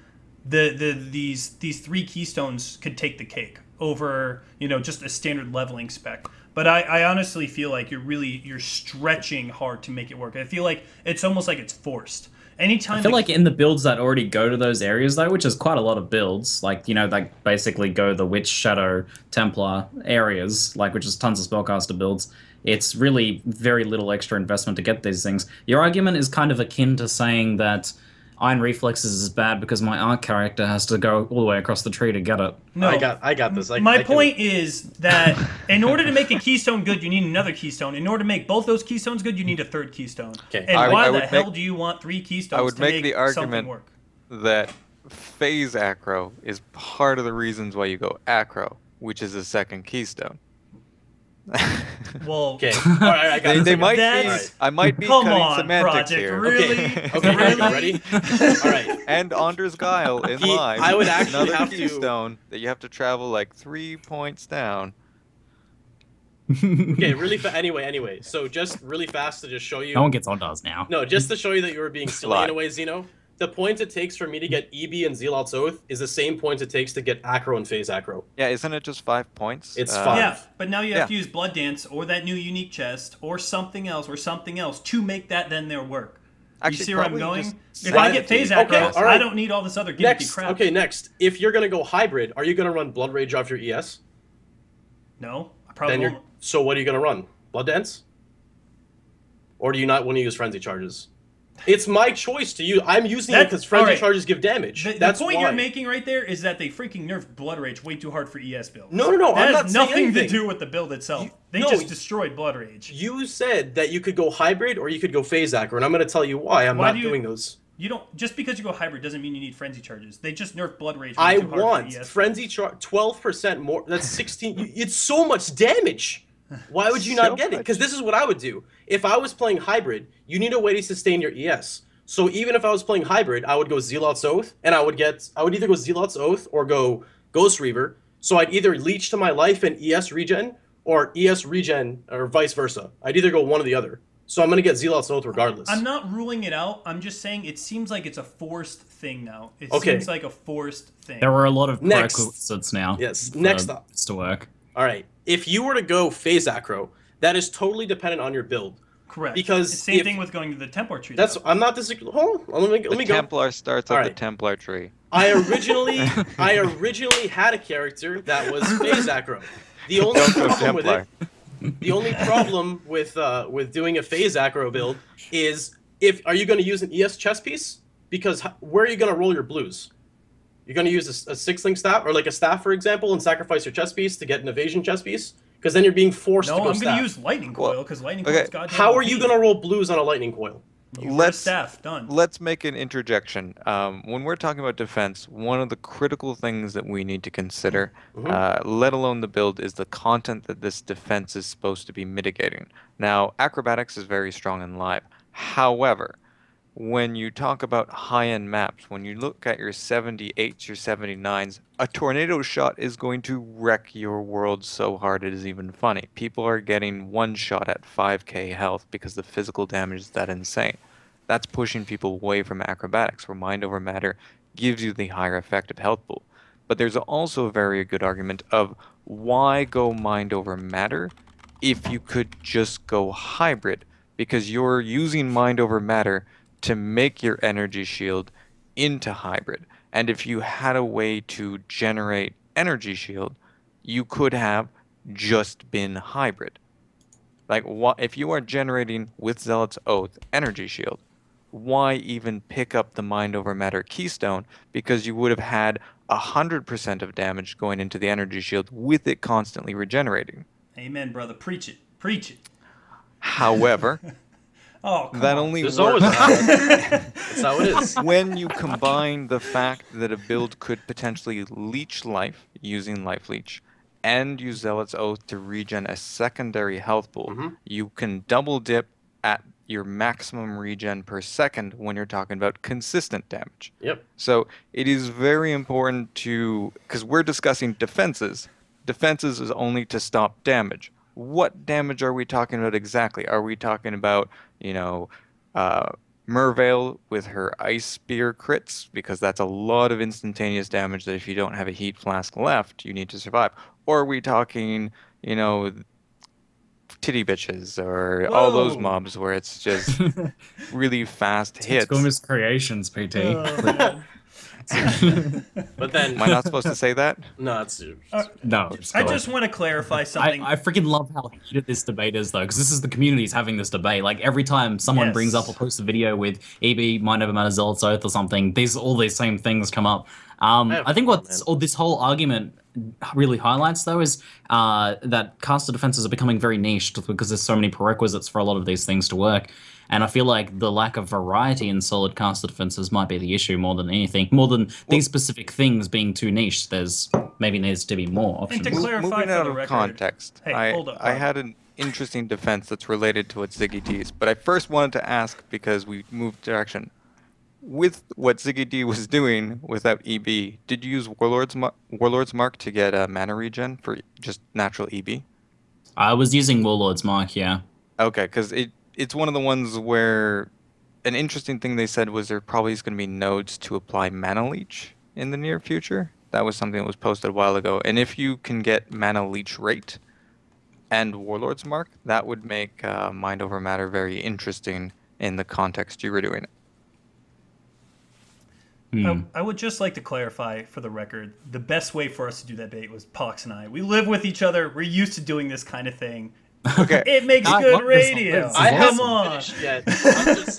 These 3 keystones could take the cake over just a standard leveling spec. But I honestly feel like you're stretching hard to make it work. I feel like it's almost like it's forced. Anytime I feel like in the builds that already go to those areas though, which is quite a lot of builds, like like basically go the Witch, Shadow, Templar areas, which is tons of Spellcaster builds. It's really very little extra investment to get these things. Your argument is kind of akin to saying that Iron Reflexes is bad because my Arc character has to go all the way across the tree to get it. No, I got this. My point is that in order to make a keystone good, you need another keystone. In order to make both those keystones good, you need a third keystone. Okay. And why the hell do you want 3 keystones I would to make the something argument work? that phase acro is part of the reasons why you go acro, which is a second keystone. Well, okay. All right, I got this. They might be. I might be Come cutting on, semantics Project, here. really? Okay, ready? All right. And Anders Guile in live. I would actually another have keystone that you have to travel like 3 points down. Okay, really anyway. So just really fast to just show you. No one gets on us now. No, just to show you that you were being silly in a way, Zeno. The points it takes for me to get EB and Zealot's Oath is the same points it takes to get acro and phase acro. Yeah, isn't it just 5 points? It's 5. Yeah, but now you have to use Blood Dance or that new unique chest or something else to make that then their work. Actually, you see where I'm going? If Right. I get phase acro, all right. I don't need all this other gimmicky crap. Okay, next. If you're gonna go hybrid, are you gonna run Blood Rage off your ES? No, I probably won't. So what are you gonna run? Blood Dance? Or do you not want to use Frenzy Charges? It's my choice to use. I'm using it because Frenzy Charges give damage. The point you're making right there is that they freaking nerfed Blood Rage way too hard for ES builds. No. That I'm has not nothing saying to do with the build itself. They just destroyed Blood Rage. You said that you could go hybrid or you could go phase acro, and I'm going to tell you why I'm not doing those. You don't. Just because you go hybrid doesn't mean you need Frenzy Charges. They just nerfed Blood Rage. I way too hard want for ES Frenzy Charge 12% more. That's 16. It's so much damage. Why would you not get it? Because this is what I would do. If I was playing hybrid, you need a way to sustain your ES. So even if I was playing hybrid, I would go Zealot's Oath, and I would either go Zealot's Oath or go Ghost Reaver. So I'd either leech to my life and ES regen, or ES regen, or vice versa. I'd either go one or the other. So I'm going to get Zealot's Oath regardless. I'm not ruling it out. I'm just saying it seems like it's a forced thing now. It seems like a forced thing. There were a lot of prerequisites now. Yes, next up. To work. All right. If you were to go phase acro, that is totally dependent on your build. Correct. Because it's the same thing with going to the Templar tree. I'm not disagreeing. Hold on, let me go. Templar starts at the Templar tree. I originally had a character that was phase acro. The only problem with it, the only problem with doing a phase acro build is are you going to use an ES chess piece? Because where are you going to roll your blues? You're going to use a 6-link staff or like a staff, for example, and sacrifice your chess piece to get an evasion chess piece. Because then you're being forced to go I'm going to use Lightning Coil because Lightning Coil is goddamn How are you going to roll blues on a Lightning Coil? Let's make an interjection. When we're talking about defense, one of the critical things that we need to consider, let alone the build, is the content that this defense is supposed to be mitigating. Now, acrobatics is very strong in live. However, when you talk about high-end maps, when you look at your 78s, your 79s, a tornado shot is going to wreck your world so hard it is even funny. People are getting one shot at 5k health because the physical damage is that insane. That's pushing people away from acrobatics, where mind over matter gives you the higher effective health pool. But there's also a very good argument of why go mind over matter if you could just go hybrid, because you're using mind over matter to make your energy shield into hybrid. And if you had a way to generate energy shield, you could have just been hybrid. Like, if you are generating with Zealot's Oath energy shield, why even pick up the Mind Over Matter keystone? Because you would have had 100% of damage going into the energy shield with it constantly regenerating. Amen, brother. Preach it. Preach it. However, that only There's works. always that's how it is. When you combine the fact that a build could potentially leech life using Life Leech and use Zealot's Oath to regen a secondary health pool, you can double dip at your maximum regen per second when you're talking about consistent damage. Yep. So it is very important to, because we're discussing defenses. Defenses is only to stop damage. What damage are we talking about exactly? Are we talking about, Merveil with her Ice Spear crits? Because that's a lot of instantaneous damage that if you don't have a Heat Flask left, you need to survive. Or are we talking, titty bitches or all those mobs where it's just really fast hits? It's creations, PT. But then, am I not supposed to say that? No, it's no. I just want to clarify something. I freaking love how heated this debate is, though, because this is the community's having this debate. Like, every time someone brings up or posts a video with EB, Mind Over Matter, Zealot's Oath or something, all these same things come up. I think this whole argument really highlights, though, is that caster defenses are becoming very niched because there's so many prerequisites for a lot of these things to work. And I feel like the lack of variety in solid caster defenses might be the issue more than anything. More than these specific things being too niche, there's maybe needs to be more options. And to clarify, moving out of context, hold up, I had an interesting defense that's related to what ZiggyD's, but I first wanted to ask, because we moved direction. With what ZiggyD was doing without EB, did you use Warlord's Mark to get a mana regen for just natural EB? I was using Warlord's Mark, yeah. Okay, because it's one of the ones where an interesting thing they said was there probably is going to be nodes to apply Mana Leech in the near future. That was something that was posted a while ago. And if you can get Mana Leech rate and Warlord's Mark, that would make Mind Over Matter very interesting in the context you were doing it. I would just like to clarify for the record, the best way for us to do that debate was Pox and I. We live with each other. We're used to doing this kind of thing. Okay. It makes good radio. I Come haven't on. finished yet.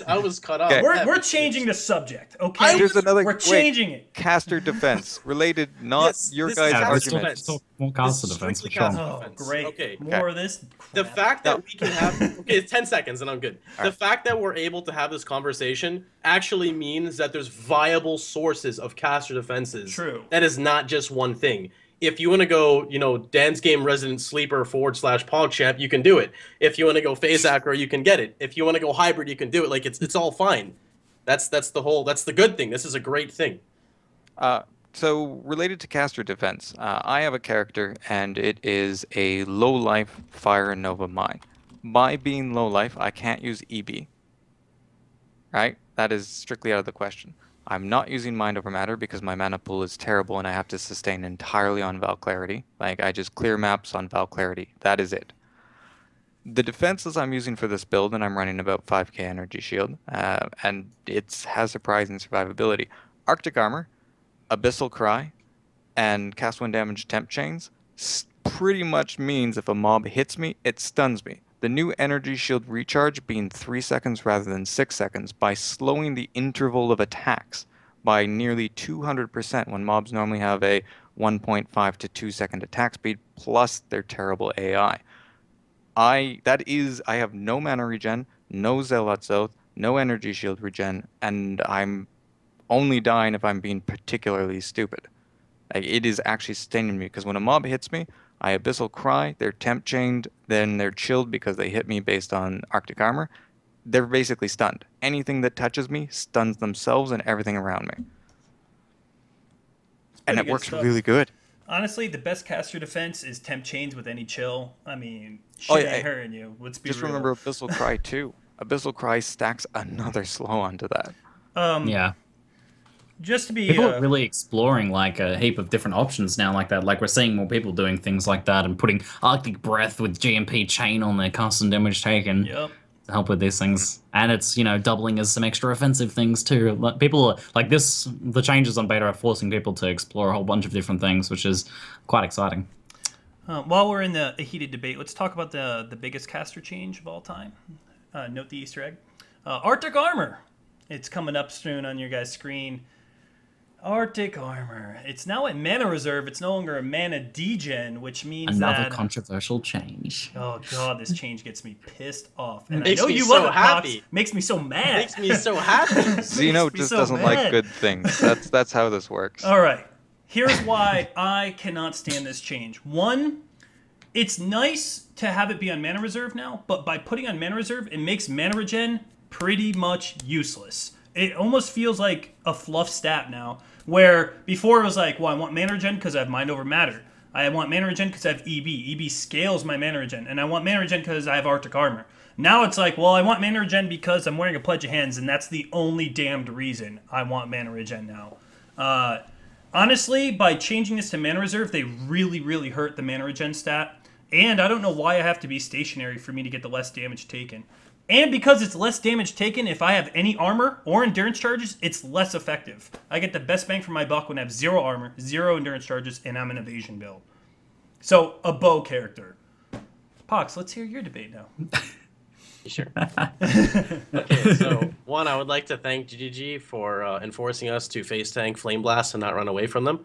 I was cut off. Okay. We're changing the subject, okay? We're changing it. Caster defense related, not your guys' arguments. More caster defense for sure. Oh, great. Okay. More of this crap. The fact that we can have okay, it's 10 seconds and I'm good. The fact that we're able to have this conversation actually means that there's viable sources of caster defenses. True. That is not just one thing. If you want to go, Dan's Game Resident Sleeper / PogChamp, you can do it. If you want to go Phase Acro, you can get it. If you want to go hybrid, you can do it. Like it's all fine. That's the good thing. This is a great thing. So related to caster defense, I have a character and it is a low life Fire and Nova Mine. By being low life, I can't use EB. Right? That is strictly out of the question. I'm not using Mind Over Matter because my mana pool is terrible and I have to sustain entirely on Val Clarity. Like, I just clear maps on Val Clarity. That is it. The defenses I'm using for this build, and I'm running about 5k energy shield, and it has surprising survivability. Arctic Armor, Abyssal Cry, and Cast One Damage Temp Chains pretty much means if a mob hits me, it stuns me. The new energy shield recharge being 3 seconds rather than 6 seconds by slowing the interval of attacks by nearly 200% when mobs normally have a 1.5 to 2 second attack speed plus their terrible AI. I have no mana regen, no Zealot's Oath, no energy shield regen, and I'm only dying if I'm being particularly stupid. Like, it is actually sustaining me because when a mob hits me, I Abyssal Cry, they're temp chained, then they're chilled because they hit me based on Arctic Armor. They're basically stunned. Anything that touches me stuns themselves and everything around me. And it works really good. Honestly, the best caster defense is temp chains with any chill. I mean, shit ain't hurting you. Let's be real. Just remember Abyssal Cry too. Abyssal Cry stacks another slow onto that. Yeah. Just to be people are really exploring like a heap of different options now like that. Like, we're seeing more people doing things like that and putting Arctic Breath with GMP chain on their custom damage taken. Yep. help with these things, and it's doubling as some extra offensive things too. Like, people like this, the changes on beta are forcing people to explore a whole bunch of different things, which is quite exciting. While we're in the heated debate, let's talk about the biggest caster change of all time. Note the Easter egg. Arctic Armor. It's coming up soon on your guys' screen. Arctic Armor. It's now at Mana Reserve. It's no longer a Mana Degen, which means another controversial change. Oh god, this change gets me pissed off. And makes I know me you so love it, happy. Pox. Makes me so mad. Makes me so happy. Zeno just doesn't like good things. That's how this works. All right. Here's why I cannot stand this change. One, it's nice to have it be on Mana Reserve now, but by putting on Mana Reserve, it makes Mana Regen pretty much useless. It almost feels like a fluff stat now, where before it was like, well, I want Mana Regen because I have Mind Over Matter. I want Mana Regen because I have EB. EB scales my Mana Regen. And I want Mana Regen because I have Arctic Armor. Now it's like, well, I want Mana Regen because I'm wearing a Pledge of Hands, and that's the only damned reason I want Mana Regen now. Honestly, by changing this to Mana Reserve, they really, really hurt the Mana Regen stat. And I don't know why I have to be stationary for me to get the less damage taken. And because it's less damage taken, if I have any armor or endurance charges, it's less effective. I get the best bang for my buck when I have 0 armor, 0 endurance charges, and I'm an evasion build. So, a bow character. Pox, let's hear your debate now. Sure. Okay, so one, I would like to thank ZiggyD for enforcing us to face tank Flame Blast and not run away from them.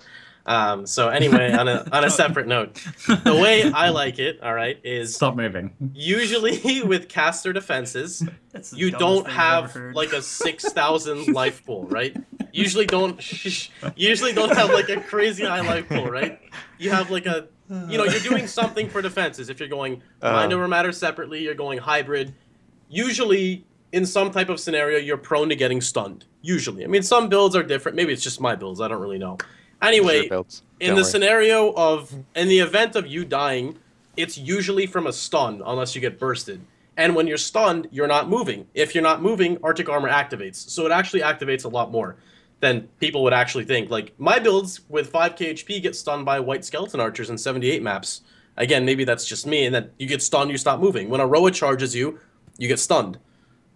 So anyway, on a separate note, the way I like it, all right, is stop moving. Usually with caster defenses, you don't have like a 6,000 life pool, right? Usually don't have like a crazy high life pool, right? You have like a, you're doing something for defenses. If you're going Mind Over Matter separately, you're going hybrid. Usually, in some type of scenario, you're prone to getting stunned. Usually, I mean, some builds are different. Maybe it's just my builds. I don't really know. Anyway, in the scenario of, in the event of you dying, it's usually from a stun, unless you get bursted. And when you're stunned, you're not moving. If you're not moving, Arctic Armor activates. So it actually activates a lot more than people would actually think. Like, my builds with 5k HP get stunned by White Skeleton Archers in 78 maps. Again, maybe that's just me, and then you get stunned, you stop moving. When a Roa charges you, you get stunned.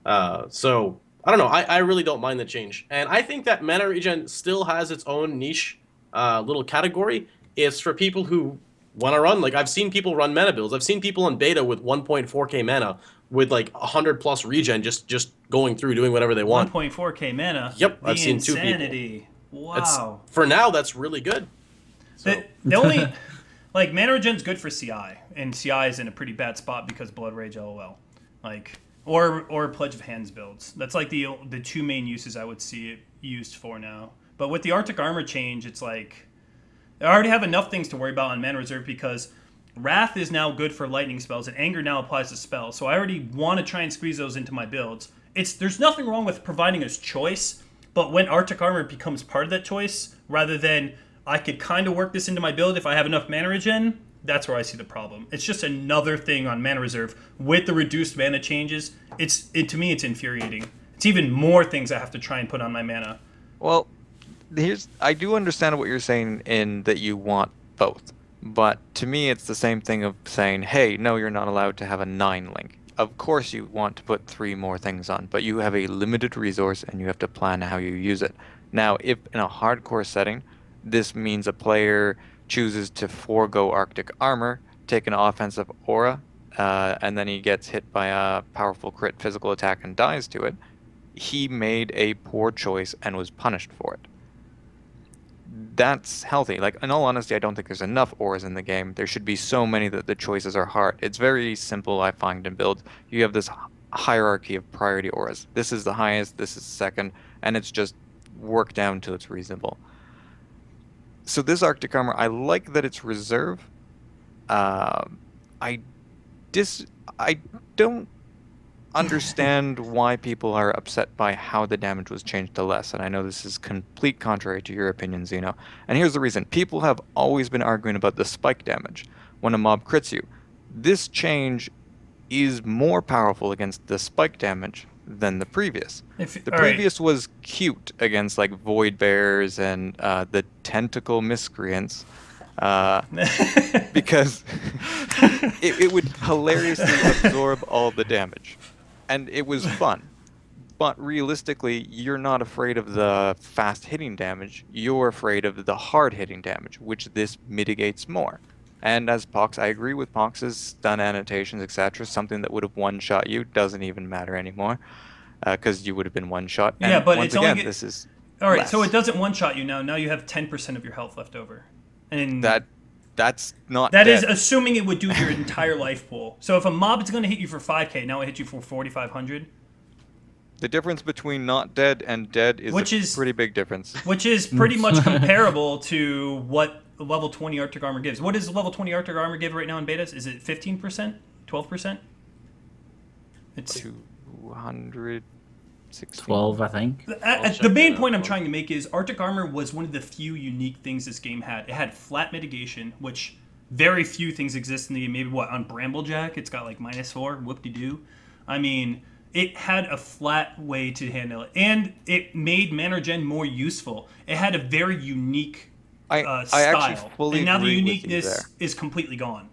So, I don't know. I really don't mind the change. And I think that Mana Regen still has its own niche little category. It's for people who want to run. Like, I've seen people run mana builds. I've seen people in beta with 1.4k mana with like 100+ regen just going through doing whatever they want. 1.4k mana? Yep, I've seen 2 people. Wow. For now, that's really good. So. The only... Like, Mana Regen's good for CI, and CI is in a pretty bad spot because Blood Rage LOL. Like, or Pledge of Hands builds. That's like the 2 main uses I would see it used for now. But with the Arctic Armor change, it's like, I already have enough things to worry about on Mana Reserve because Wrath is now good for lightning spells, and Anger now applies to spells. So I already want to try and squeeze those into my builds. There's nothing wrong with providing us choice, but when Arctic Armor becomes part of that choice, rather than I could kind of work this into my build if I have enough Mana Regen, that's where I see the problem. It's just another thing on Mana Reserve with the reduced mana changes. To me, it's infuriating. It's even more things I have to try and put on my mana. Well, I do understand what you're saying in that you want both, but to me, it's the same thing of saying, hey, no, you're not allowed to have a 9 link. Of course, you want to put 3 more things on, but you have a limited resource and you have to plan how you use it. Now, if in a hardcore setting, this means a player chooses to forego Arctic Armor, take an offensive aura, and then he gets hit by a powerful crit physical attack and dies to it. He made a poor choice and was punished for it. That's healthy. Like, in all honesty, I don't think there's enough auras in the game. There should be so many that the choices are hard. It's very simple, I find, in builds. You have this hierarchy of priority auras. This is the highest, this is second, and it's just worked down till it's reasonable. So this Arctic Armor, I like that it's reserve. I don't understand why people are upset by how the damage was changed to less, and I know this is complete contrary to your opinion, Zeno. And here's the reason. People have always been arguing about the spike damage when a mob crits you. This change is more powerful against the spike damage than the previous. The previous was cute against like void bears and the tentacle miscreants because it would hilariously absorb all the damage. and it was fun. But realistically, you're not afraid of the fast hitting damage. You're afraid of the hard hitting damage, which this mitigates more. And as Pox, I agree with Pox's stun annotations, etc. Something that would have one-shot you doesn't even matter anymore, because you would have been one-shot. Yeah, but once it's only again, this is all right. less. So it doesn't one-shot you now. Now you have 10% of your health left over, and that's not. That dead. is assuming it would do your entire life pool. So if a mob is going to hit you for 5k, now it hits you for 4,500. The difference between not dead and dead is a pretty big difference. Which is pretty much comparable to what level 20 Arctic Armor gives. What does level 20 Arctic Armor give right now in betas? Is it 15%? 12%? It's 260. 12, I think. The main point I'm trying to make is Arctic Armor was one of the few unique things this game had. It had flat mitigation, which very few things exist in the game. Maybe, what, on Bramblejack, it's got like -4, whoop-de-doo. I mean, it had a flat way to handle it. And it made mana regen more useful. It had a very unique style. Actually fully and now the agree with you uniqueness there. is completely gone.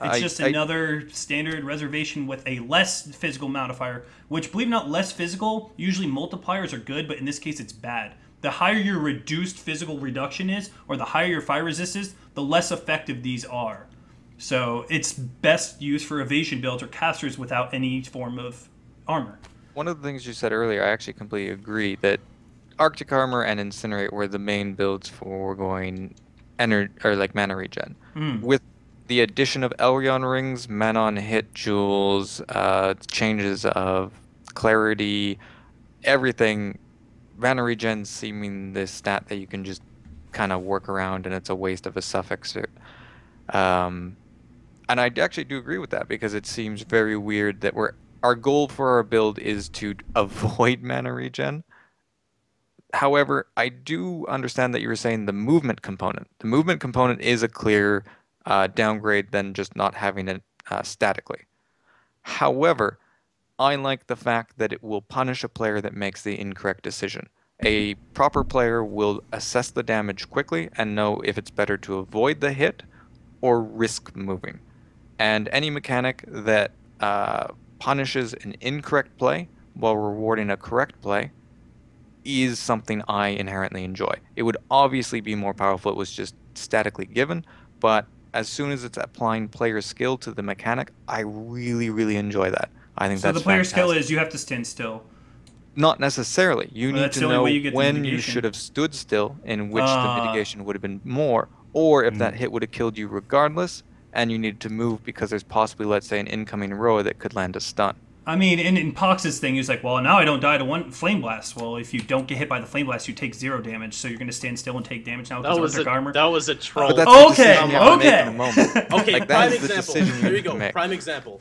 It's just another standard reservation with a less physical modifier, which, believe it or not, less physical, usually multipliers are good, but in this case it's bad. The higher your reduced physical reduction is, or the higher your fire resist is, the less effective these are. So it's best used for evasion builds or casters without any form of armor. One of the things you said earlier, I actually completely agree that Arctic Armor and Incinerate were the main builds for going mana regen. With the addition of Elyon rings, mana on hit jewels, changes of clarity, everything, mana regen seeming this stat that you can just kind of work around, and it's a waste of a suffix. And I actually do agree with that, because it seems very weird that our goal for our build is to avoid mana regen. However, I do understand that you were saying the movement component. The movement component is a clear downgrade than just not having it statically. However, I like the fact that it will punish a player that makes the incorrect decision. A proper player will assess the damage quickly and know if it's better to avoid the hit or risk moving. And any mechanic that punishes an incorrect play while rewarding a correct play is something I inherently enjoy. It would obviously be more powerful if it was just statically given, but as soon as it's applying player skill to the mechanic, I really, really enjoy that. I think so that's the player fantastic. skill is you have to stand still. Not necessarily. You need to know when you should have stood still, in which the mitigation would have been more, or if that hit would have killed you regardless, and you needed to move because there's possibly, let's say, an incoming row that could land a stun. I mean, in Pox's thing, he was like, well, now I don't die to one Flame Blast. Well, if you don't get hit by the Flame Blast, you take 0 damage, so you're going to stand still and take damage now with Arctic Armor. That was a troll. Okay. Okay, prime example. Here we go, prime example.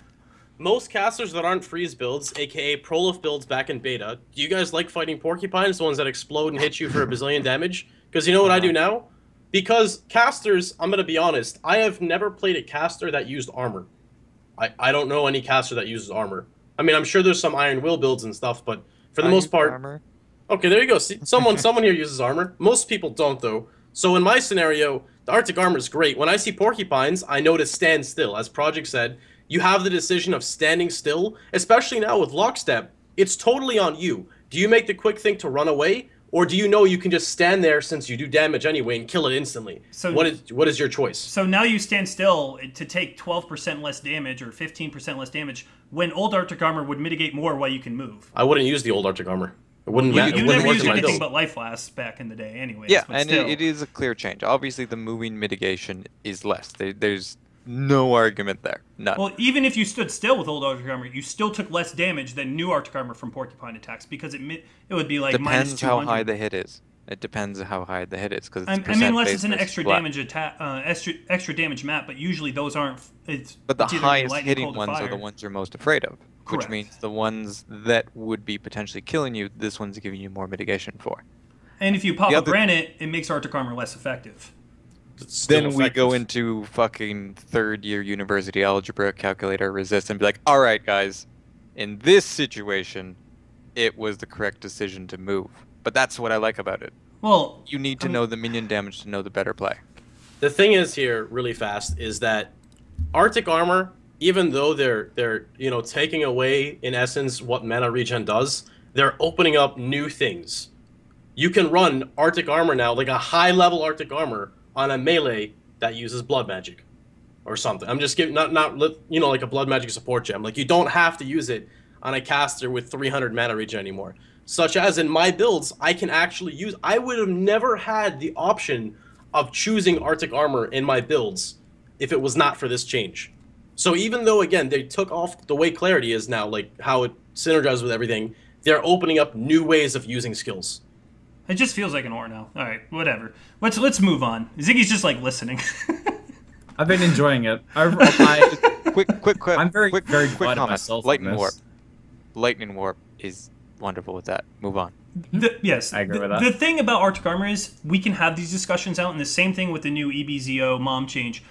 Most casters that aren't freeze builds, aka Prolif builds back in beta, do you guys like fighting porcupines, the ones that explode and hit you for a bazillion damage? Because you know what I do now? Because casters, I'm going to be honest, I have never played a caster that used armor. I don't know any caster that uses armor. I mean, I'm sure there's some Iron Will builds and stuff, but for the most part... Armor. Okay, there you go. See, someone here uses armor. Most people don't, though. So in my scenario, the Arctic Armor is great. When I see porcupines, I know to stand still. As Project said, you have the decision of standing still, especially now with Lockstep. It's totally on you. Do you make the quick thing to run away, or do you know you can just stand there since you do damage anyway and kill it instantly? So what is your choice? So now you stand still to take 12% less damage or 15% less damage when old Arctic Armor would mitigate more while you can move. I wouldn't use the old Arctic Armor. It wouldn't You never used anything but Life Flasks back in the day anyways. Yeah, and it is a clear change. Obviously, the moving mitigation is less. There's no argument there. None. Well, even if you stood still with old Arctic Armor, you still took less damage than new Arctic Armor from porcupine attacks because it would be like depends minus 200. how high the hit is. It depends how high the hit is, because I mean, unless it's an extra damage extra damage map, but usually those aren't. But the highest hitting ones are the ones you're most afraid of, which means the ones that would be potentially killing you, this one's giving you more mitigation for. And if you pop up Granite, it makes Arctic Armor less effective. Then we go into fucking third-year university algebra, calculator resist, and be like, all right, guys, in this situation, it was the correct decision to move. But that's what I like about it. Well, you need to know the minion damage to know the better play. The thing is here, really fast, is that Arctic Armor even though they're you know, taking away in essence what mana regen does, they're opening up new things. You can run Arctic Armor now, like a high level Arctic Armor on a melee that uses blood magic or something. I'm just giving not you know, like a blood magic support gem. Like, you don't have to use it on a caster with 300 mana regen anymore. Such as in my builds, I can actually use. I would have never had the option of choosing Arctic Armor in my builds if it was not for this change. So even though, again, they took off the way clarity is now, like how it synergizes with everything, they're opening up new ways of using skills. It just feels like an ore now. All right, whatever. Let's move on. Ziggy's just like listening. I've been enjoying it. Quick. I'm very quick glad comment. myself. Lightning warp is wonderful with that. Move on. Yes, I agree with that. The thing about Arctic Armor is we can have these discussions out, and the same thing with the new EBZO mom change.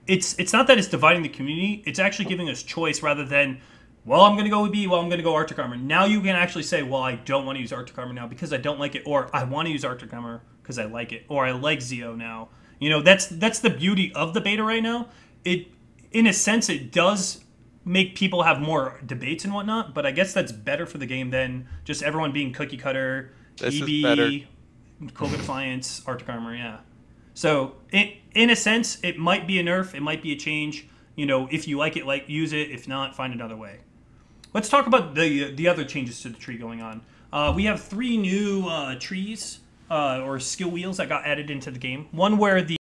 It's not that it's dividing the community. It's actually giving us choice rather than, well, I'm going to go with B, well, I'm going to go Arctic Armor. Now you can actually say, well, I don't want to use Arctic Armor now because I don't like it, or I want to use Arctic Armor because I like it, or I like Zeo now. You know, that's the beauty of the beta right now. In a sense, it does make people have more debates and whatnot, but I guess that's better for the game than just everyone being cookie cutter, EB, Cloak of Defiance, Arctic Armor, yeah. So, in a sense, it might be a nerf, it might be a change. You know, if you like it, use it. If not, find another way. Let's talk about the other changes to the tree going on. We have 3 new trees or skill wheels that got added into the game. One where the